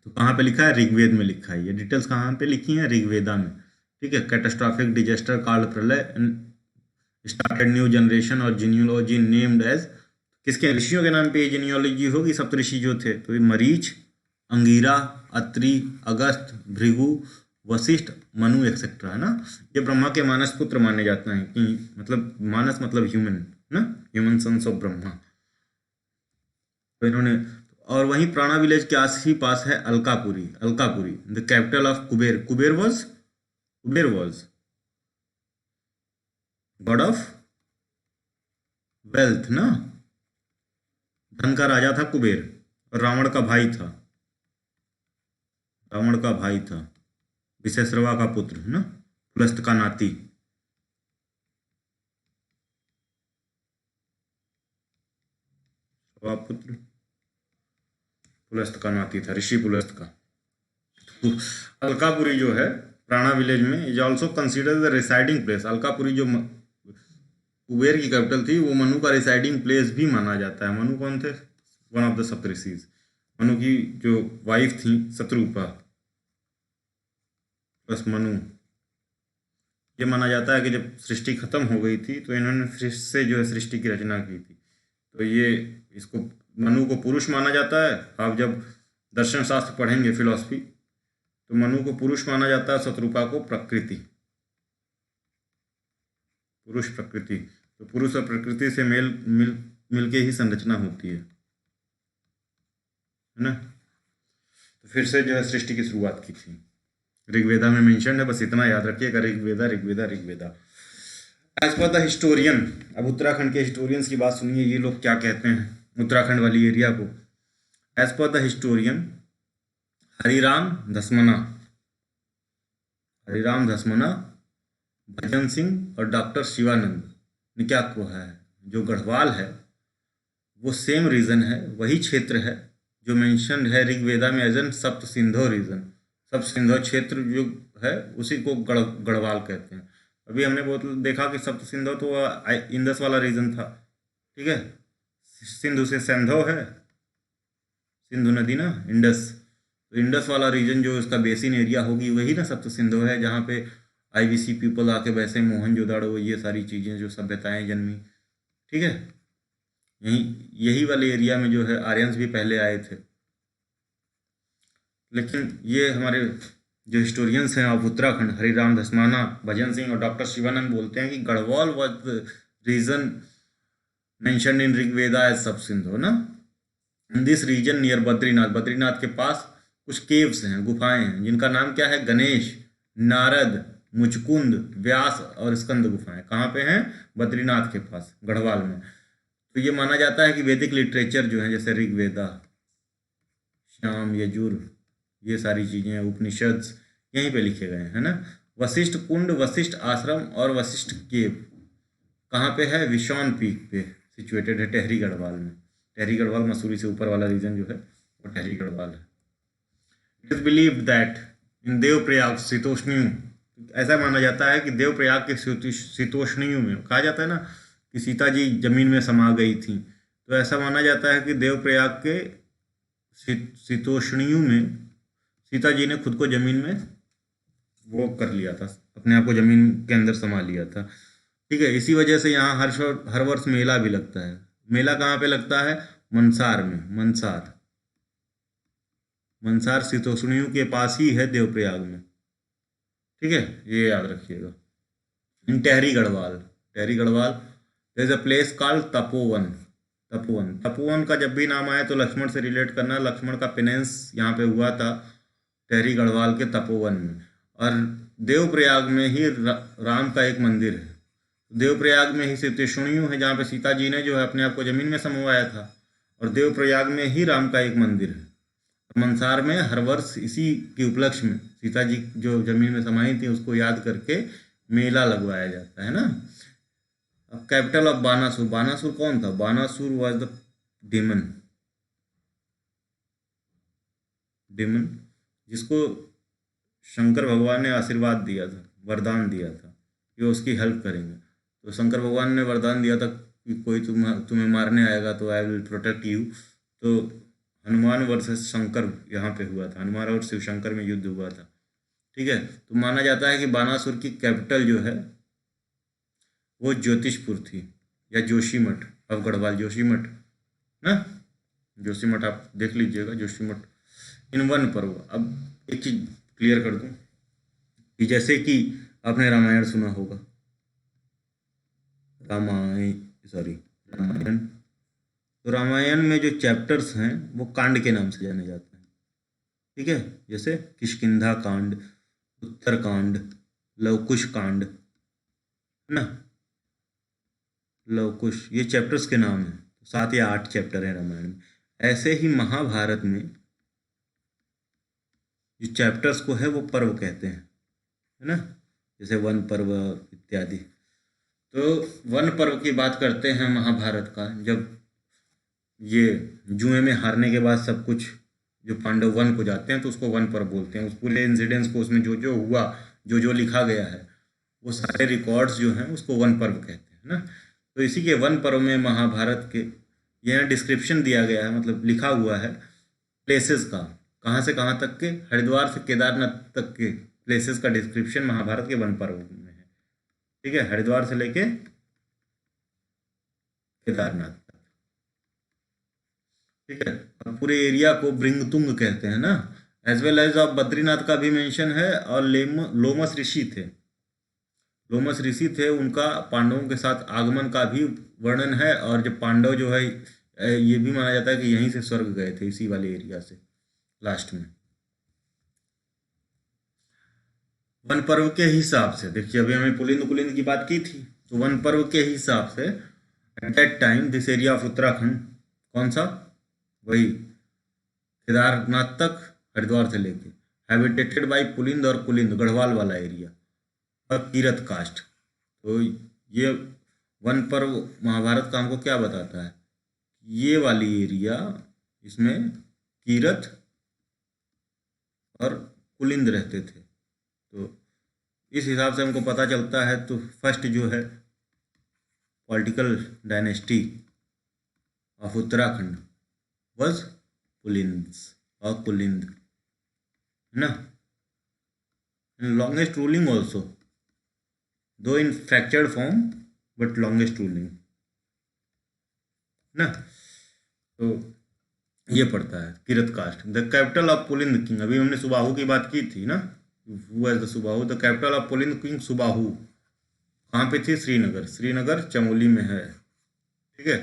तो कहाँ पे लिखा है? ऋग्वेद में लिखा है। ये डिटेल्स कहाँ पे लिखी हैं? ऋग्वेदा में। ठीक है, कैटास्ट्रॉफिक डिजास्टर काल प्रलय स्टार्टेड न्यू जनरेशन और जीनियोलॉजी नेम्ड एज, किसके? ऋषियों के नाम पे ये जीनियोलॉजी होगी। सप्तऋषि जो थे तो ये मरीच, अंगीरा, अत्रि, अगस्त, भृगु, वशिष्ठ, मनु एक्सेट्रा, है ना। ये ब्रह्मा के मानस पुत्र माने जाते हैं कि मतलब मानस मतलब ह्यूमन ना, ह्यूमन सन्स ऑफ ब्रह्मा। तो इन्होंने, और वहीं प्राणा विलेज के आस ही पास है Alkapuri. Alkapuri the capital of Kuber. Kuber was God of wealth ना, धन का राजा था कुबेर, और रावण का भाई था विशेषरवा का पुत्र है ना, पुलस्त का नाती। पुत्र पुलस्त का नाती था, ऋषि पुलस्त का। तो अलकापुरी जो है प्राणा विलेज में is also consider the residing place. Alkapuri जो कुबेर की कैपिटल थी वो मनु का रिसाइडिंग प्लेस भी माना जाता है। मनु कौन थे? One of the Saptarishis. Manu की जो वाइफ थी शत्रुपा प्लस मनु। ये माना जाता है कि जब सृष्टि खत्म हो गई थी तो इन्होंने फिर से जो है सृष्टि की रचना की थी। तो ये इसको मनु को पुरुष माना जाता है। आप जब दर्शन शास्त्र पढ़ेंगे, फिलॉसफी, तो मनु को पुरुष माना जाता है, शत्रुपा को प्रकृति, पुरुष प्रकृति। तो पुरुष और प्रकृति से मिलके ही संरचना होती है ना। तो फिर से जो है सृष्टि की शुरुआत की थी। ऋग्वेदा में मेंशन है, बस इतना याद रखिएगा, Rigveda. As per the historian, अब उत्तराखंड के हिस्टोरियंस की बात सुनिए, ये लोग क्या कहते हैं उत्तराखंड वाली एरिया को। As per the historian Hariram Dhasmana, Bhajan Singh और डॉक्टर शिवानंद ने क्या कहा है, जो गढ़वाल है वो सेम रीजन है, वही क्षेत्र है जो मेंशन है ऋग्वेदा में एज एन सप्त सिंधो रीजन। सप्त सिंधो क्षेत्र जो है उसी को गढ़वाल कहते हैं। अभी हमने बहुत देखा कि सप्त सिंधो तो इंदस वाला रीजन था। ठीक है, सिंधु से सिंधो है, सिंधु नदी ना, इंडस। तो इंडस वाला रीजन जो उसका बेसिन एरिया होगी वही ना सप्त सिंधु है, जहाँ पे IVC पीपल आके वैसे मोहनजोदाड़ो ये सारी चीज़ें जो सभ्यताएं जन्मी। ठीक है, यही वाले एरिया में जो है आर्यंस भी पहले आए थे। लेकिन ये हमारे जो हिस्टोरियंस हैं ऑफ उत्तराखंड, हरिराम धसमाना, भजन सिंह और डॉक्टर शिवानंद बोलते हैं कि Garhwal was the region mention in Rigveda as सब सिंधु ना। In this region near Badrinath के पास कुछ केव्स हैं, गुफाएं हैं, जिनका नाम क्या है? गणेश, नारद, मुचकुंद, व्यास और स्कंद गुफाएं। कहाँ पे हैं? बद्रीनाथ के पास, गढ़वाल में। तो ये माना जाता है कि वैदिक लिटरेचर जो है जैसे ऋग्वेदा, श्याम, यजुर, ये सारी चीज़ें, उपनिषद यहीं पे लिखे गए हैं, है ना। वशिष्ठ कुंड, वशिष्ठ आश्रम और वशिष्ठ केव कहाँ पे है? विशॉन पीक पे सिचुएटेड है, टेहरी गढ़वाल में। टेहरी गढ़वाल मसूरी से ऊपर वाला रीजन जो है वो टेहरी गढ़वाल है। It is believed that in Devprayag शीतोष्णियों, ऐसा माना जाता है कि देवप्रयाग के शीतोष्णियों में, कहा जाता है ना कि सीता जी जमीन में समा गई थी, तो ऐसा माना जाता है कि देवप्रयाग के शीतोष्णियों में सीता जी ने खुद को जमीन में वो कर लिया था, अपने आप को जमीन के अंदर समा लिया था। ठीक है, इसी वजह से यहाँ हर वर्ष मेला भी लगता है। मेला कहाँ पे लगता है? मंसार में। मंसार शीतोष्णियों के पास ही है देवप्रयाग में। ठीक है, ये याद रखिएगा। In Tehri Garhwal there is a place called Tapovan का जब भी नाम आए तो लक्ष्मण से रिलेट करना। लक्ष्मण का पेनेंस यहाँ पे हुआ था टेहरी गढ़वाल के तपोवन में। और देवप्रयाग में ही राम का एक मंदिर है। देवप्रयाग में ही शीतोष्णियों है जहाँ पे सीता जी ने जो है अपने आप को जमीन में समवाया था, और देवप्रयाग में ही राम का एक मंदिर है। मंसार में हर वर्ष इसी के उपलक्ष्य में सीता जी जो जमीन में समाई थी उसको याद करके मेला लगवाया जाता है ना। अब कैपिटल ऑफ बानासुर, बानासुर कौन था? Banasur was the demon, demon जिसको शंकर भगवान ने आशीर्वाद दिया था, वरदान दिया था कि वो उसकी हेल्प करेंगे। तो शंकर भगवान ने वरदान दिया था कि कोई तुम्हें मारने आएगा तो आई विल प्रोटेक्ट यू। तो हनुमान वर्सेस शंकर यहाँ पे हुआ था, हनुमान और शिव शंकर में युद्ध हुआ था। ठीक है, तो माना जाता है कि बानासुर की कैपिटल जो है वो ज्योतिषपुर थी, या जोशीमठ अब गढ़वाल, जोशीमठ ना, जोशीमठ आप देख लीजिएगा, जोशीमठ इन वन पर्व। अब एक चीज क्लियर कर दूं कि जैसे कि आपने रामायण सुना होगा, रामायण, तो रामायण में जो चैप्टर्स हैं वो कांड के नाम से जाने जाते हैं। ठीक है, जैसे किष्किंधा कांड, उत्तरकांड, लवकुश कांड, है ना, लवकुश, ये चैप्टर्स के नाम हैं। 7 या 8 चैप्टर हैं रामायण में। ऐसे ही महाभारत में जो चैप्टर्स को है वो पर्व कहते हैं, है ना, जैसे वन पर्व इत्यादि। तो वन पर्व की बात करते हैं महाभारत का, जब ये जुए में हारने के बाद सब कुछ जो पांडव वन को जाते हैं तो उसको वन पर्व बोलते हैं। उस पूरे इंसिडेंट्स को, उसमें जो जो हुआ, जो जो लिखा गया है, वो सारे रिकॉर्ड्स जो हैं उसको वन पर्व कहते हैं ना। तो इसी के वन पर्व में महाभारत के यहाँ डिस्क्रिप्शन दिया गया है, मतलब लिखा हुआ है प्लेसेस का, कहाँ से कहाँ तक के, हरिद्वार से केदारनाथ तक के प्लेसेस का डिस्क्रिप्शन महाभारत के वन पर्व में है। ठीक है, हरिद्वार से लेके केदारनाथ तक। ठीक है, अब पूरे एरिया को ब्रिंगतुंग कहते हैं ना। As well as of Badrinath का भी मेंशन है, और लोमस ऋषि थे, लोमस ऋषि थे, उनका पांडवों के साथ आगमन का भी वर्णन है। और जब पांडव जो है, ये भी माना जाता है कि यहीं से स्वर्ग गए थे, इसी वाले एरिया से लास्ट में। वन पर्व के हिसाब से देखिए, अभी हमें पुलिंद कुलिंद की बात की थी, तो वन पर्व के हिसाब से eight that time this area of Uttarakhand, कौन सा, वही केदारनाथ तक, हरिद्वार से लेके, हैबिटेटेड बाई पुलिंद और कुलिंद, गढ़वाल वाला एरिया, और कीरत कास्ट। तो ये वन पर्व महाभारत का हमको क्या बताता है, ये वाली एरिया, इसमें कीरत और कुलिंद रहते थे। तो इस हिसाब से हमको पता चलता है। तो फर्स्ट जो है political dynasty of Uttarakhand was Pulind और कुलिंद, है ना। Longest ruling also, though in fractured form, but longest ruling ना। तो ये पड़ता है Kirat caste. The capital of Pulind king, अभी हमने सुबाहु की बात की थी ना, who was the Subahu, the capital of Pulind king Subahu कहाँ पे थी, श्रीनगर, श्रीनगर चमोली में है। ठीक है,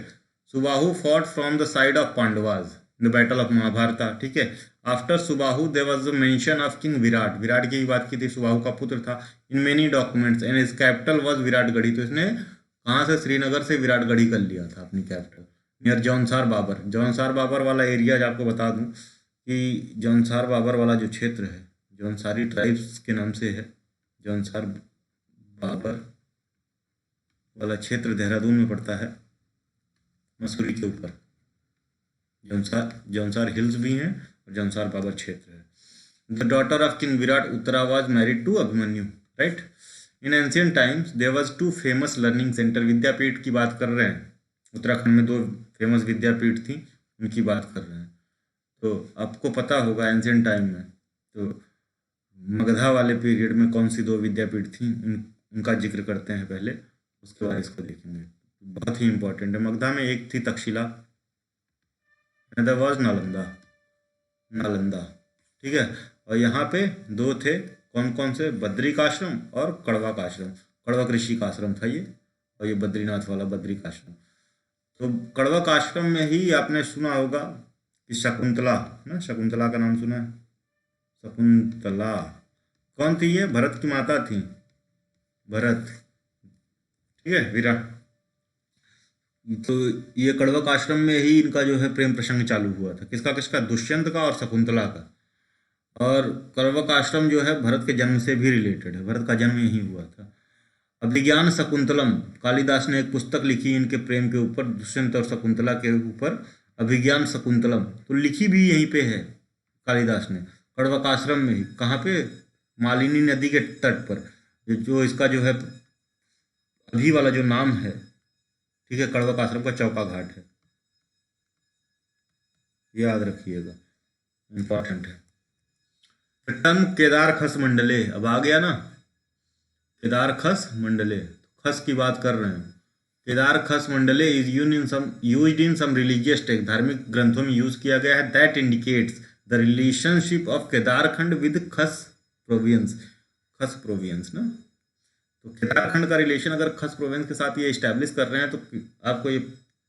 Subahu fought from the side of Pandavas in the battle of Mahabharat. ठीक है, after Subahu there was the mention of king Virat, Virat की बात की थी, सुबाहु का पुत्र था in many documents, and his capital was Viratgarhi. तो इसने कहाँ से, श्रीनगर से विराटगढ़ी कर लिया था अपनी कैपिटल, नियर जौनसार बाबर। जौनसार बाबर वाला एरिया आपको बता दूं कि जौनसार बाबर वाला जो क्षेत्र है, जौनसारी ट्राइब्स के नाम से है, जौनसार बाबर वाला क्षेत्र देहरादून में पड़ता है, मसूरी के ऊपर। जौनसार हिल्स भी हैं और जौनसार बाबर क्षेत्र है। The daughter of king Virat Uttara was married to Abhimanyu, right. In ancient times there was 2 famous learning centre, विद्यापीठ की बात कर रहे हैं। उत्तराखंड में 2 फेमस विद्यापीठ थी, उनकी बात कर रहे हैं। तो आपको पता होगा एंशियंट टाइम में, तो मगधा वाले पीरियड में कौन सी 2 विद्यापीठ थी, उनका जिक्र करते हैं पहले, उसके बाद इसको देखेंगे। बहुत ही इंपॉर्टेंट है। मगधा में एक थी तक्षशिला, अदर वाज नालंदा, नालंदा। ठीक है, और यहाँ पे 2 थे, कौन कौन से, बद्रिकाश्रम और कड़वा आश्रम। कड़वक ऋषि का आश्रम था ये, और ये बद्रीनाथ वाला बद्रिकाश्रम। तो कड़वक आश्रम में ही आपने सुना होगा कि शकुंतला ना, शकुंतला का नाम सुना है, शकुंतला कौन थी, ये भरत की माता थी, भरत। ठीक है, विराट। तो ये कड़वक आश्रम में ही इनका जो है प्रेम प्रसंग चालू हुआ था, किसका किसका, दुष्यंत का और शकुंतला का। और कड़वक आश्रम जो है भरत के जन्म से भी रिलेटेड है, भरत का जन्म यहीं हुआ था। अभिज्ञान शकुंतलम, कालिदास ने एक पुस्तक लिखी इनके प्रेम के ऊपर, दुष्यंत और शकुंतला के ऊपर, अभिज्ञान शकुंतलम, तो लिखी भी यहीं पे है कालिदास ने, कड़वकाश्रम में ही। कहाँ पे? मालिनी नदी के तट पर। जो इसका जो है अभी वाला जो नाम है, ठीक है, कड़वकाश्रम का चौका घाट है, याद रखिएगा, इंपॉर्टेंट है। टर्म केदार खस मंडले, अब आ गया ना, केदार खस मंडले, खस की बात कर रहे हैं। Kedar Khas Mandal is used in some religious text, धार्मिक ग्रंथों में यूज किया गया है। That indicates the relationship of Kedarkhand with Khas province, Khas province ना, तो केदारखंड का रिलेशन अगर खस प्रोविंस के साथ ये इस्टेब्लिश कर रहे हैं तो आपको ये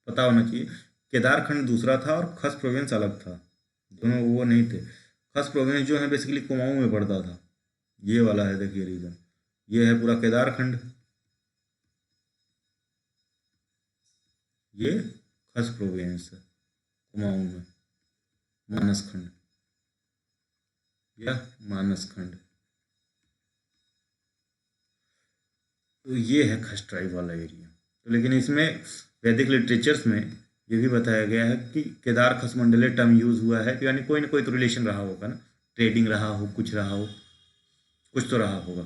पता होना चाहिए केदारखंड दूसरा था और खस प्रोविंस अलग था, दोनों वो नहीं थे। खस प्रोविंस जो है बेसिकली कुमाऊं में पड़ता था, ये वाला है, देखिए रीजन, ये है पूरा केदारखंड, ये खस प्रोविंस है कुमाऊं में, मानसखंड या मानसखंड, तो ये है खस ट्राइब वाला एरिया। तो लेकिन इसमें वैदिक लिटरेचर्स में ये भी बताया गया है कि केदार खस मंडले टर्म यूज हुआ है, यानी कोई ना कोई तो रिलेशन रहा होगा ना, ट्रेडिंग रहा हो, कुछ रहा हो, कुछ तो रहा होगा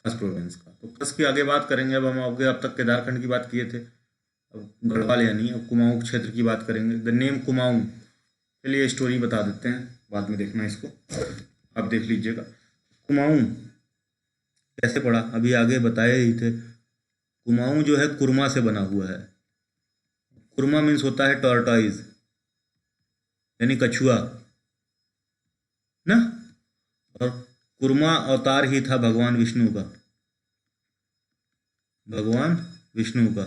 खस प्रोविंस का। तो खस की आगे बात करेंगे, अब हम आगे अब तक केदारखंड की बात किए थे, अब गढ़वाल यानी अब कुमाऊं क्षेत्र की बात करेंगे। द नेम कुमाऊं के लिए स्टोरी बता देते हैं, बाद में देखना इसको, आप देख लीजिएगा। कुमाऊं कैसे पड़ा, अभी आगे बताए ही थे। कुमाऊं जो है कुरमा से बना हुआ है। कुरमा मीन्स होता है टॉर्टॉइज, यानी कछुआ ना, और कुरमा अवतार ही था भगवान विष्णु का, भगवान विष्णु का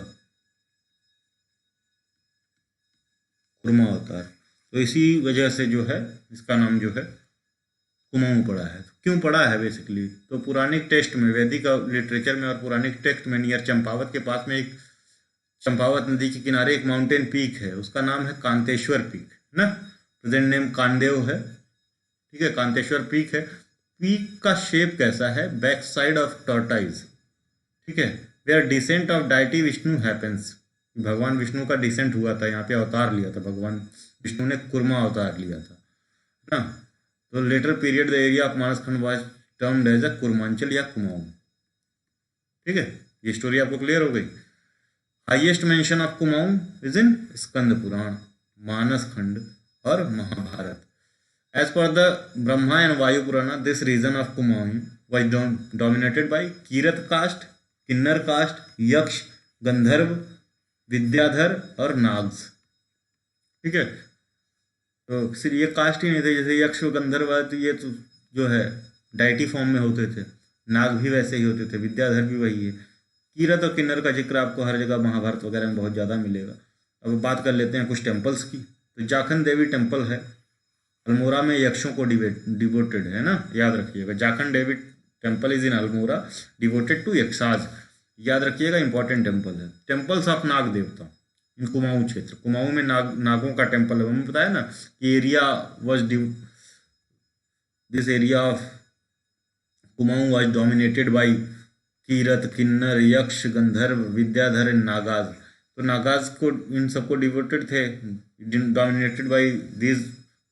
कुरमा अवतार, तो इसी वजह से जो है इसका नाम जो है कुमाऊं पड़ा है। क्यों पड़ा है बेसिकली, तो पुरानिक टेक्स्ट में, वैदिक लिटरेचर में और पुरानिक टेक्स्ट में, नियर चंपावत के पास में एक, चंपावत नदी के किनारे एक माउंटेन पीक है, उसका नाम है कांतेश्वर पीक ना, प्रेजेंट नेम कांदेव है, ठीक है, कांतेश्वर पीक है। पीक का शेप कैसा है, बैक साइड ऑफ टॉर्टाइज, ठीक है, where descent of deity Vishnu happens, भगवान विष्णु का डिसेंट हुआ था यहाँ पे, अवतार लिया था भगवान विष्णु ने, कुर्मा अवतार लिया था ना। तो later period the area of Manaskhand was termed as a Kurmanchal या कुमाऊं, ठीक है, ये स्टोरी आपको क्लियर हो गई। Highest mention of Kumaon is in Skanda Purana, Manas Khand और Mahabharat. As per the Brahma and Vayu Purana, this region of Kumaon was dominated by Kirat caste, Kinnar caste, Yaksha, Gandharva, Vidyadhar और नाग्स, ठीक है। तो सिर्फ ये कास्ट ही नहीं थे, जैसे यक्ष गंधर्व, तो ये तो जो है डाइटी फॉर्म में होते थे, नाग भी वैसे ही होते थे, विद्याधर भी वही है। कीरत और किन्नर का जिक्र आपको हर जगह महाभारत वगैरह में बहुत ज़्यादा मिलेगा। अब बात कर लेते हैं कुछ टेम्पल्स की, तो जाखन देवी टेम्पल है, अल्मोड़ा में यक्षों को डिवोटेड है ना, याद रखिएगा, Jakhan Devi temple is in Almora, devoted to Yakshas, याद रखिएगा, इंपॉर्टेंट टेम्पल है। Temples of Nag Devta in Kumaon क्षेत्र, कुमाऊं में नागों का टेम्पल है, हमें बताया ना कि area was this area of Kumaon was dominated by Kirat, Kinnar, Yaksha, Gandharva, Vidyadhar and Nagas. तो नागाज को, इन सबको डिवोटेड थे, dominated by this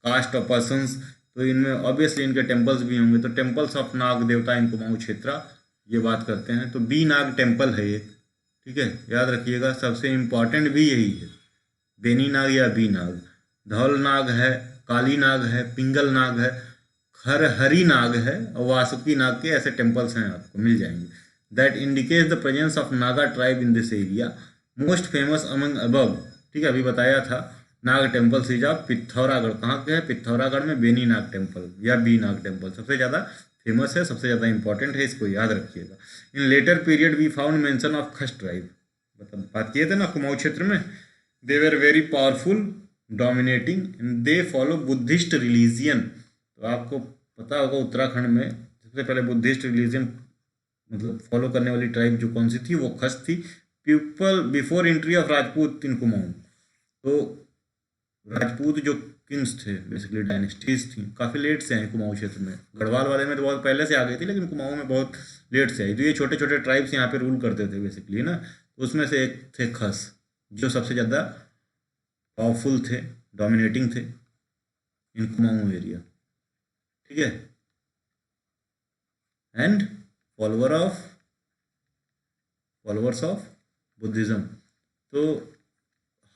caste of persons, तो इनमें ऑब्वियसली इनके टेम्पल्स भी होंगे। तो temples of Nag Devta in Kumaon क्षेत्र, ये बात करते हैं। तो बी नाग टेम्पल है ये, ठीक है, याद रखिएगा, सबसे इम्पॉर्टेंट भी यही है, बेनी नाग या बी नाग। धौल नाग है, काली नाग है, पिंगल नाग है, हरी नाग है और वासुकी नाग के ऐसे टेम्पल्स हैं, आपको मिल जाएंगे। That indicates the presence of Naga tribe in this area, most famous among above, ठीक है, अभी बताया था नाग टेम्पल सीजा पिथौरागढ़, कहाँ के है, पिथौरागढ़ में बेनी नाग टेम्पल या बी नाग टेम्पल सबसे ज़्यादा फेमस है, सबसे ज़्यादा इंपॉर्टेंट है, इसको याद रखिएगा। In later period we found mention of Khas tribe, मतलब बात किए थे ना कुमाऊं क्षेत्र में, they were very powerful, dominating, they follow Buddhist religion. तो आपको पता होगा उत्तराखंड में सबसे पहले बुद्धिस्ट रिलीजन मतलब फॉलो करने वाली ट्राइब जो कौन सी थी, वो खस थी। People before entry of Rajput in Kumaon, तो राजपूत जो किंग्स थे, बेसिकली डायनेस्टीज थी, काफ़ी लेट से आई कुमाऊँ क्षेत्र में। गढ़वाल वाले में तो बहुत पहले से आ गई थी, लेकिन कुमाऊँ में बहुत लेट से आई। तो ये छोटे छोटे ट्राइब्स यहाँ पे रूल करते थे बेसिकली ना। उसमें से एक थे खस, जो सबसे ज़्यादा पावरफुल थे, डोमिनेटिंग थे इन कुमाऊँ एरिया, ठीक है। And followers of Buddhism. तो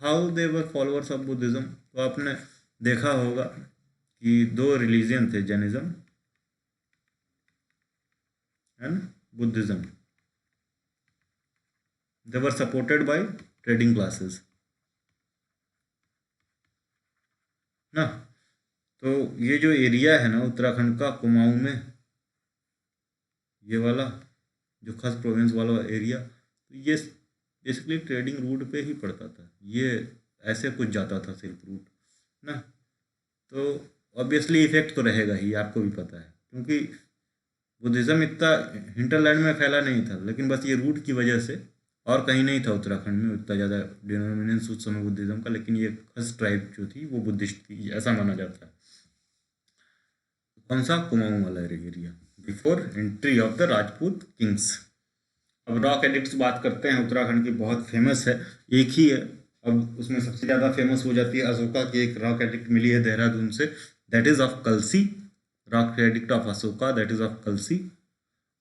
how they were followers of Buddhism, तो आपने देखा होगा कि दो रिलीजन थे, Jainism and Buddhism. They were supported by trading classes ना। तो ये जो एरिया है ना उत्तराखंड का कुमाऊँ में, ये वाला जो खस प्रोविंस वाला एरिया, तो ये बेसिकली ट्रेडिंग रूट पे ही पड़ता था। ये ऐसे कुछ जाता था सिल्क रूट ना। तो ऑब्वियसली इफेक्ट तो रहेगा ही, आपको भी पता है, क्योंकि बुद्धिज़्म इतना हिंटरलैंड में फैला नहीं था, लेकिन बस ये रूट की वजह से, और कहीं नहीं था उत्तराखंड में उतना ज़्यादा डिनोमिनेंस उस समय बुद्धिज़्म का, लेकिन ये खस ट्राइब जो थी वो बुद्धिस्ट थी, ऐसा माना जाता है। कौन सा? कुमाऊँ वाला area, before entry of the Rajput Kings. अब रॉक एडिक्ट्स बात करते हैं, उत्तराखंड की बहुत फेमस है, एक ही है। अब उसमें सबसे ज़्यादा फेमस हो जाती है अशोका की एक रॉक एडिक्ट मिली है देहरादून से, that is of Kalsi. Rock edict of Ashoka, that is of Kalsi.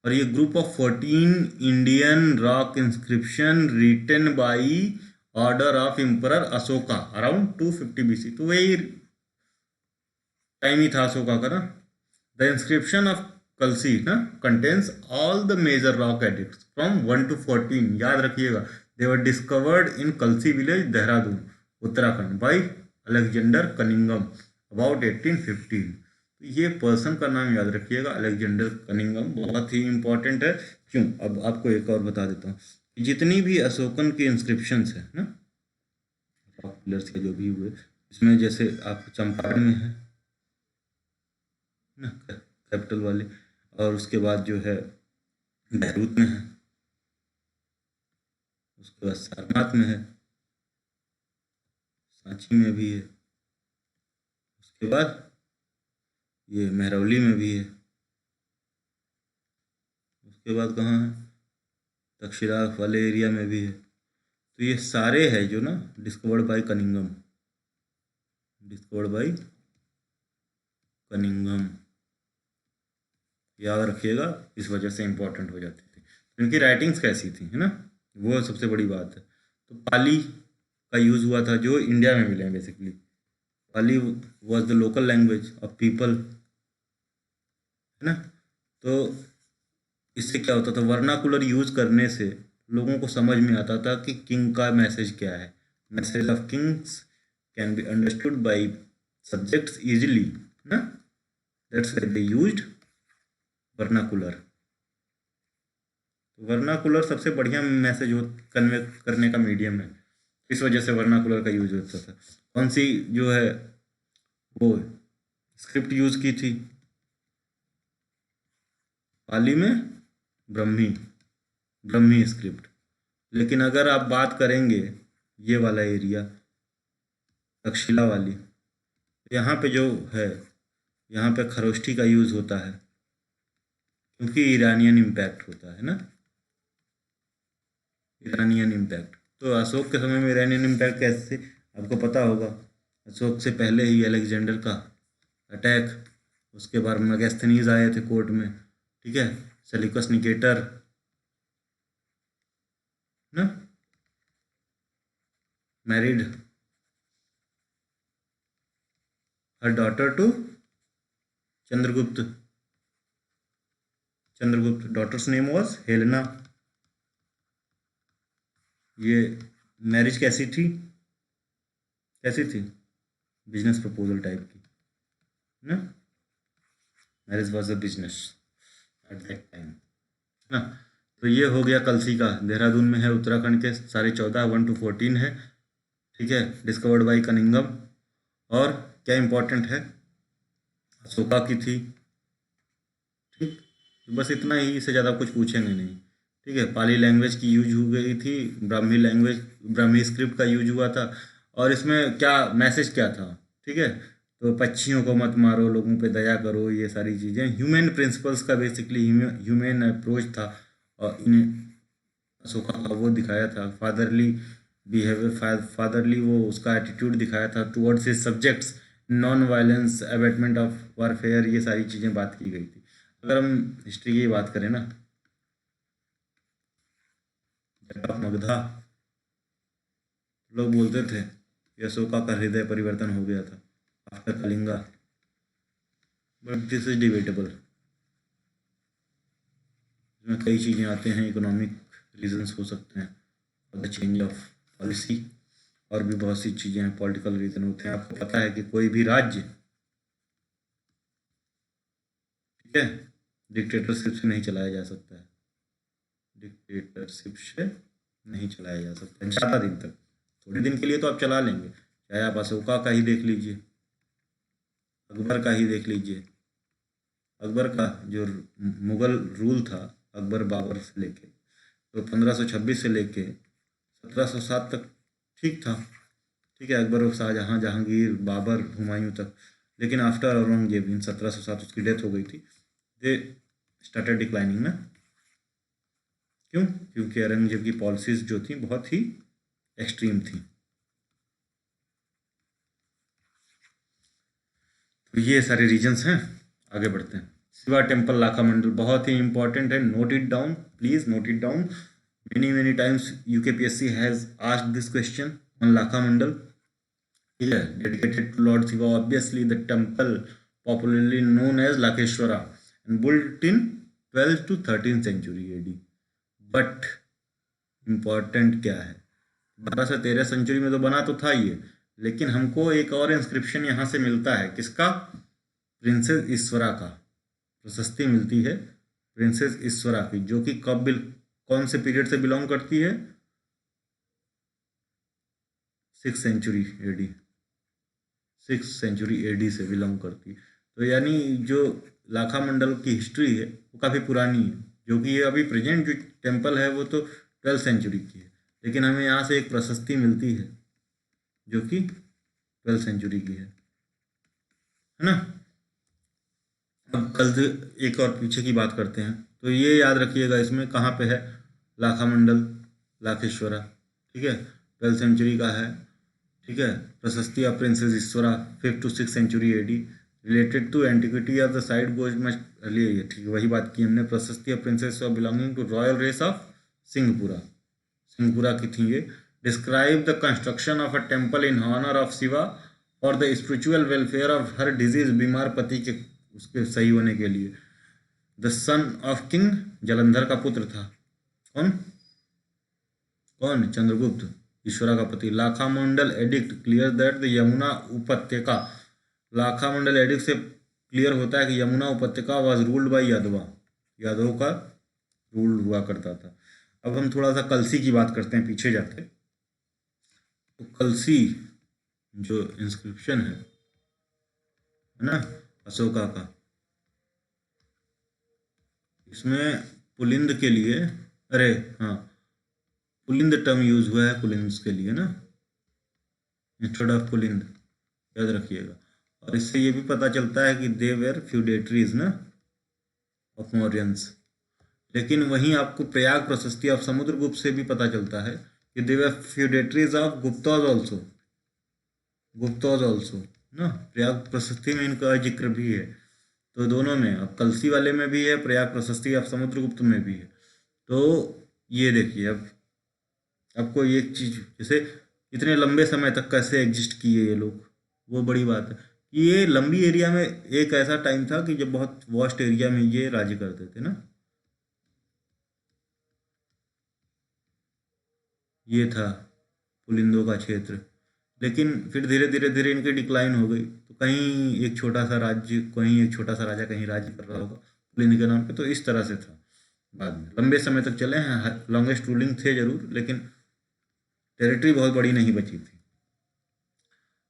और ये group of 14 Indian rock inscription written by order of emperor Ashoka around 250 BC। तो वही टाइम ही था अशोका का ना। द इंस्क्रिप्शन ऑफ कलसी ना contains all the major rock edicts from 1 to 14। याद रखिएगा, they were discovered in Kalsi village Dehradun Uttarakhand by Alexander Cunningham about 1815। ये person का नाम याद रखिएगा, अलेक्जेंडर कनिंगम, बहुत ही इंपॉर्टेंट है। क्यों? अब आपको एक और बता देता हूँ। जितनी भी अशोकन की इंस्क्रिप्शंस है ना, रॉक पिलर्स के जो भी हुए, इसमें जैसे आप चंपारण में है ना कैपिटल वाले, और उसके बाद जो है बहरूत में है, उसके बाद सारनाथ में है, सांची में भी है, उसके बाद ये महरौली में भी है, उसके बाद कहाँ है? तक्षशिला वाले एरिया में भी है। तो ये सारे है जो ना discovered by Cunningham, discovered by Cunningham, याद रखिएगा, इस वजह से इंपॉर्टेंट हो जाती थी। इनकी राइटिंग्स कैसी थी, है ना, वो सबसे बड़ी बात है। तो पाली का यूज़ हुआ था, जो इंडिया में मिले हैं basically. Pali was the local language of people, है ना। तो इससे क्या होता था, वर्नाकुलर यूज़ करने से लोगों को समझ में आता था कि किंग का मैसेज क्या है। Message of kings can be understood by subjects easily ना, that's why they used vernacular. Vernacular सबसे बढ़िया मैसेज कन्वे करने का मीडियम है, इस वजह से वर्नाकुलर का यूज होता था। कौन सी जो है वो स्क्रिप्ट यूज की थी पाली में? ब्रह्मी स्क्रिप्ट। लेकिन अगर आप बात करेंगे ये वाला एरिया तक्षशिला वाली, यहाँ पे जो है, यहाँ पे खरोष्ठी का यूज होता है, क्योंकि ईरानियन इम्पैक्ट होता है ना, ईरानियन इम्पैक्ट। तो अशोक के समय में ईरानियन इम्पैक्ट कैसे, आपको पता होगा। अशोक से पहले ही अलेक्जेंडर का अटैक, उसके बाद मेगास्थनीज आए थे कोर्ट में, ठीक है, सेल्यूकस निकेटर ना married her daughter to Chandragupta, daughter's name was Helena. ये मैरिज कैसी थी, बिजनेस प्रपोजल टाइप की ना, marriage was a business at that time ना। तो ये हो गया कलसी का, देहरादून में है, उत्तराखंड के सारे 14 1 to 14 है, ठीक है, डिस्कवर्ड बाई कनिंगम। और क्या इंपॉर्टेंट है, अशोका की थी, ठीक, बस इतना ही, इससे ज़्यादा कुछ पूछेंगे नहीं, ठीक है। पाली लैंग्वेज की यूज हो गई थी, ब्राह्मी स्क्रिप्ट का यूज हुआ था, और इसमें क्या मैसेज क्या था, ठीक है, तो पक्षियों को मत मारो, लोगों पे दया करो, ये सारी चीज़ें ह्यूमन प्रिंसिपल्स का बेसिकली ह्यूमन अप्रोच था। और इन अशोका का वो दिखाया था फादरली बिहेवियर, फादरली वो उसका एटीट्यूड दिखाया था towards his subjects, non violence, abatement of warfare, ये सारी चीज़ें बात की गई थी। अगर हम हिस्ट्री की बात करें ना, मगधा, लोग बोलते थे कि अशोका का हृदय परिवर्तन हो गया था after Kalinga, but this is debatable. इसमें कई चीज़ें आते हैं, इकोनॉमिक रीजंस हो सकते हैं और द चेंज ऑफ पॉलिसी, और भी बहुत सी चीज़ें हैं, पॉलिटिकल रीजन होते हैं। आपको पता है कि कोई भी राज्य, ठीक है, डिक्टेटरशिप से नहीं चलाया जा सकता है, डिक्टेटरशिप से नहीं चलाया जा सकता है ज़्यादा दिन तक। थोड़े दिन के लिए तो आप चला लेंगे, चाहे आप अशोका का ही देख लीजिए, अकबर का ही देख लीजिए। अकबर का जो मुगल रूल था, अकबर बाबर से लेके, तो 1526 से लेके 1707 तक ठीक था, ठीक है, अकबर, शाहजहाँ, जहांगीर, बाबर, हुमायूं तक। लेकिन आफ्टर औरंगजेब इन 1707 उसकी डेथ हो गई थी, दे स्टार्टेड डिक्लाइनिंग ना। क्यों? क्योंकि औरंगजेब की पॉलिसीज जो थी बहुत ही एक्सट्रीम थी। तो ये सारे रीजंस हैं। आगे बढ़ते हैं। शिवा टेम्पल लाखा मंडल बहुत ही इंपॉर्टेंट है, note it down, please note it down. many times UKPSC has asked this question on Lakha Mandal. Yeah, dedicated to Lord Shiva, obviously the temple popularly known as Lakeshwara and built in 12th to 13th century AD. But important क्या है, 12 से 13 century में तो बना तो था ये, लेकिन हमको एक और इंस्क्रिप्शन यहाँ से मिलता है, किसका? प्रिंसेस ईश्वरा का प्रशस्ति मिलती है, प्रिंसेस ईश्वरा की, जो कि कौन से पीरियड से बिलोंग करती है? 6th century AD, 6th century AD से बिलोंग करती है। तो यानी जो लाखा मंडल की हिस्ट्री है वो काफ़ी पुरानी है, जो कि ये अभी प्रेजेंट जो टेम्पल है वो तो 12th सेंचुरी की है, लेकिन हमें यहाँ से एक प्रशस्ति मिलती है जो कि 12th सेंचुरी की है ना। अब कल से एक और पीछे की बात करते हैं, तो ये याद रखिएगा इसमें कहाँ पे है लाखा मंडल, लाखेश्वरा, ठीक है, 12th सेंचुरी का है, ठीक है। प्रशस्ति ऑफ प्रिंसेस ईश्वरा 5th to 6th century AD, related to antiquity of the site goes much earlier, ठीक है, वही बात की हमने। प्रशस्ति of princess of belonging to royal race of Singhapura, Singhapura की थी ये। Describe the construction of a temple in honour of Shiva for the spiritual welfare of her disease, बीमार पति के उसके सही होने के लिए। The son of king, Jalandhar का पुत्र था, कौन कौन? चंद्रगुप्त, ईश्वरा का पति। Lakha Mandal edict clear that the Yamuna उपत्यका, लाखा मंडल एडिक्ट से क्लियर होता है कि यमुना उपत्यका वाज रूल्ड बाय यादवा, यादवों का रूल हुआ करता था। अब हम थोड़ा सा कलसी की बात करते हैं पीछे जाके। तो कलसी जो इंस्क्रिप्शन है ना अशोका का, इसमें पुलिंद के लिए, अरे हाँ, पुलिंद टर्म यूज हुआ है पुलिंद के लिए ना, इंस्टेड ऑफ पुलिंद, याद रखिएगा। और इससे ये भी पता चलता है कि दे वेर फ्यूडेटरीज ना ऑफ मौर्यंस। लेकिन वहीं आपको प्रयाग प्रशस्ति ऑफ समुद्रगुप्त से भी पता चलता है कि they were feudatories of Gupta's also, Gupta's also ना, प्रयाग प्रशस्ति में इनका जिक्र भी है। तो दोनों में, अब कलसी वाले में भी है, प्रयाग प्रशस्ति ऑफ समुद्रगुप्त में भी है। तो ये देखिए, अब आपको एक चीज, जैसे इतने लंबे समय तक कैसे एग्जिस्ट किए ये लोग, वो बड़ी बात है कि ये लंबी एरिया में, एक ऐसा टाइम था कि जब बहुत वास्ट एरिया में ये राज्य करते थे ना, ये था पुलिंदों का क्षेत्र। लेकिन फिर धीरे धीरे धीरे इनकी डिक्लाइन हो गई, तो कहीं एक छोटा सा राज्य, कहीं एक छोटा सा राजा कहीं राज्य कर रहा होगा पुलिंद के नाम पे, तो इस तरह से था। बाद में लंबे समय तक चले हैं, लॉन्गेस्ट रूलिंग थे जरूर, लेकिन टेरिटरी बहुत बड़ी नहीं बची थी।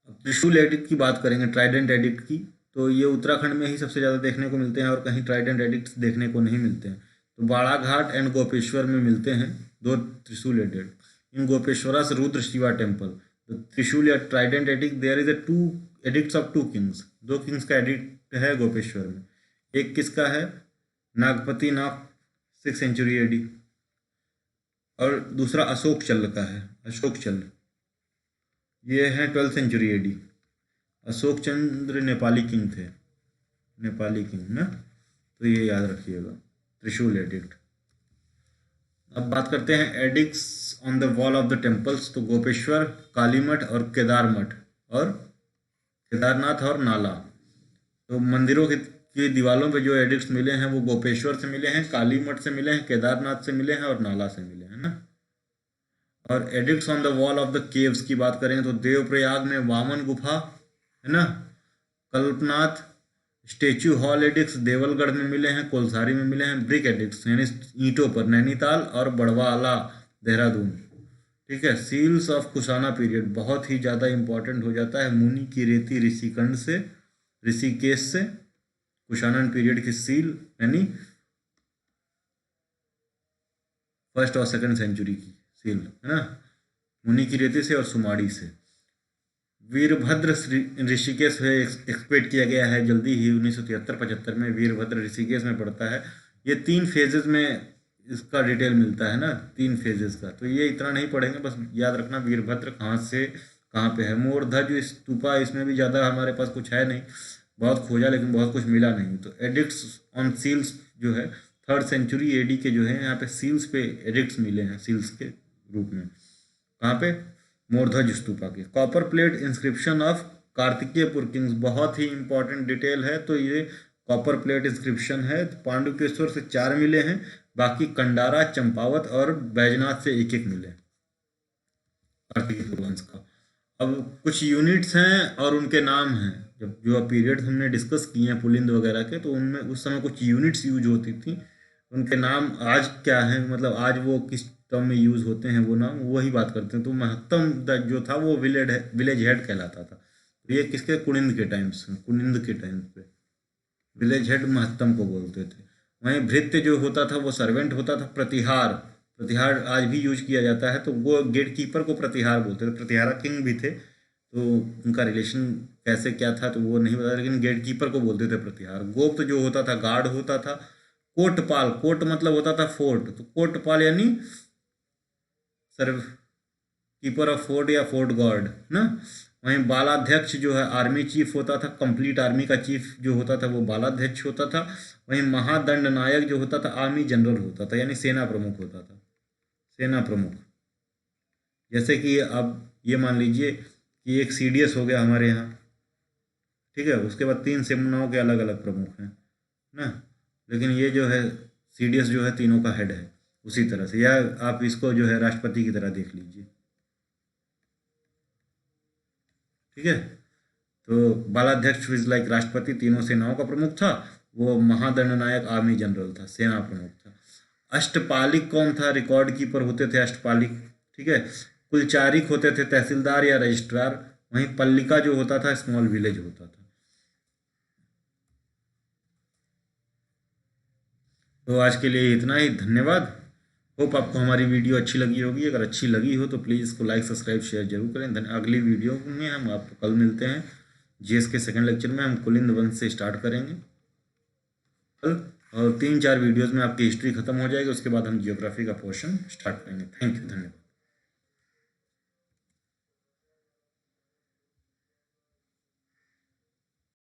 अब त्रिशूल एडिक्ट की बात करेंगे, ट्राइडेंट एडिक्ट की, तो ये उत्तराखंड में ही सबसे ज़्यादा देखने को मिलते हैं और कहीं ट्राइडेंट एडिक्ट देखने को नहीं मिलते हैं। तो बाड़ाघाट एंड गोपेश्वर में मिलते हैं दो त्रिशूल एडिक्ट। इन गोपेश्वरा से Rudra Shiva temple, the Trishul या Trident edict, there is a two addicts of 2 Kings, 2 Kings का एडिक्ट है गोपेश्वर में। एक किसका है, नागपति नाग 6th सेंचुरी AD, और दूसरा अशोक चल्ल का है, अशोक चल्ल, ये है 12th सेंचुरी AD। अशोक चंद्र नेपाली किंग थे, नेपाली किंग ना, तो ये याद रखिएगा, त्रिशूल एडिक्ट। अब बात करते हैं addicts on the wall of the temples. तो गोपेश्वर, काली मठ और केदार मठ और केदारनाथ और नाला, तो मंदिरों की दीवारों पे जो एडिक्ट्स मिले हैं वो गोपेश्वर से मिले हैं, काली मठ से मिले हैं, केदारनाथ से मिले हैं और नाला से मिले हैं ना। और addicts on the wall of the caves की बात करें तो देवप्रयाग में वामन गुफा है ना, Kalpnath statue hall addicts Devalgarh में मिले हैं, कोलसारी में मिले हैं। ब्रिक एडिक्ट्स यानी ईंटों पर नैनीताल और बड़वाला देहरादून, ठीक है। सील्स ऑफ कुशाना पीरियड बहुत ही ज़्यादा इंपॉर्टेंट हो जाता है, मुनि की रेती ऋषिकंड से, ऋषिकेश से, कुशानन पीरियड की सील यानी 1st और 2nd सेंचुरी की सील है ना, मुनि की रेती से और सुमाड़ी से। वीरभद्र ऋषिकेश में एक्सपेक्ट किया गया है जल्दी ही 1973-75 में, वीरभद्र ऋषिकेश में पड़ता है। ये 3 फेजेस में इसका डिटेल मिलता है ना, 3 फेजेस का, तो ये इतना नहीं पढ़ेंगे, बस याद रखना वीरभद्र कहाँ से कहाँ पे है। मोरध्वज स्तूपा, इसमें भी ज़्यादा हमारे पास कुछ है नहीं, बहुत खोजा लेकिन बहुत कुछ मिला नहीं। तो एडिक्ट्स ऑन सील्स जो है 3rd सेंचुरी AD के जो है यहाँ पे सील्स पे एडिक्ट्स मिले हैं, सील्स के रूप में। कहाँ पे, मोरध्वज स्तूपा के। Copper plate inscription of Kartikeyapur Kings, बहुत ही इंपॉर्टेंट डिटेल है, तो ये कॉपर प्लेट इंस्क्रिप्शन है। पांडुकेश्वर से 4 मिले हैं, बाकी कंडारा, चंपावत और बैजनाथ से 1-1 मिले कार्तिकेयपुर वंश का। अब कुछ यूनिट्स हैं और उनके नाम हैं, जब जो पीरियड हमने डिस्कस किए हैं पुलिंद वगैरह के, तो उनमें उस समय कुछ यूनिट्स यूज होती थी, उनके नाम आज क्या है, मतलब आज वो किस टर्म में यूज होते हैं वो नाम, वही बात करते हैं। तो महत्तम जो था वो विलेज हेड कहलाता था। तो ये किसके, कुनिंद के टाइम्स, कुनिंद के टाइम पे विलेज हेड महत्तम को बोलते थे। वहीं भृत्य जो होता था वो सर्वेंट होता था। प्रतिहार, प्रतिहार आज भी यूज किया जाता है, तो वो गेट कीपर को प्रतिहार बोलते थे। प्रतिहारा किंग भी थे, तो उनका रिलेशन कैसे क्या था तो वो नहीं पता, लेकिन गेट कीपर को बोलते थे प्रतिहार। गोप्त जो होता था गार्ड होता था। कोटपाल, कोट मतलब होता था फोर्ट, तो कोटपाल यानी सर्व कीपर ऑफ फोर्ट या फोर्ट गार्ड ना। वहीं बालाध्यक्ष जो है आर्मी चीफ होता था, कंप्लीट आर्मी का चीफ जो होता था वो बालाध्यक्ष होता था। वहीं महादंड नायक जो होता था आर्मी जनरल होता था, यानी सेना प्रमुख होता था, सेना प्रमुख। जैसे कि अब ये मान लीजिए कि एक CDS हो गया हमारे यहाँ, ठीक है, उसके बाद 3 सेनाओं के अलग अलग प्रमुख हैं ना, लेकिन ये जो है CDS जो है तीनों का हेड है उसी तरह से, या आप इसको जो है राष्ट्रपति की तरह देख लीजिए, ठीक है। तो बालाध्यक्ष इज लाइक राष्ट्रपति, तीनों सेनाओं का प्रमुख था। वो महादंड नायक आर्मी जनरल था, सेना प्रमुख था। अष्टपालिक कौन था, रिकॉर्ड कीपर होते थे अष्टपालिक, ठीक है। कुलचारिक होते थे तहसीलदार या रजिस्ट्रार। वहीं पल्लिका जो होता था स्मॉल विलेज होता था। तो आज के लिए इतना ही, धन्यवाद। होप आपको हमारी वीडियो अच्छी लगी होगी। अगर अच्छी लगी हो तो प्लीज़ इसको लाइक, सब्सक्राइब, शेयर जरूर करें। अगली वीडियो में हम आपको कल मिलते हैं। GS के 2nd लेक्चर में हम कुलिंद वंश से स्टार्ट करेंगे कल, और 3-4 वीडियोज़ में आपकी हिस्ट्री खत्म हो जाएगी, उसके बाद हम जियोग्राफी का पोर्शन स्टार्ट करेंगे। थैंक यू, धन्यवाद।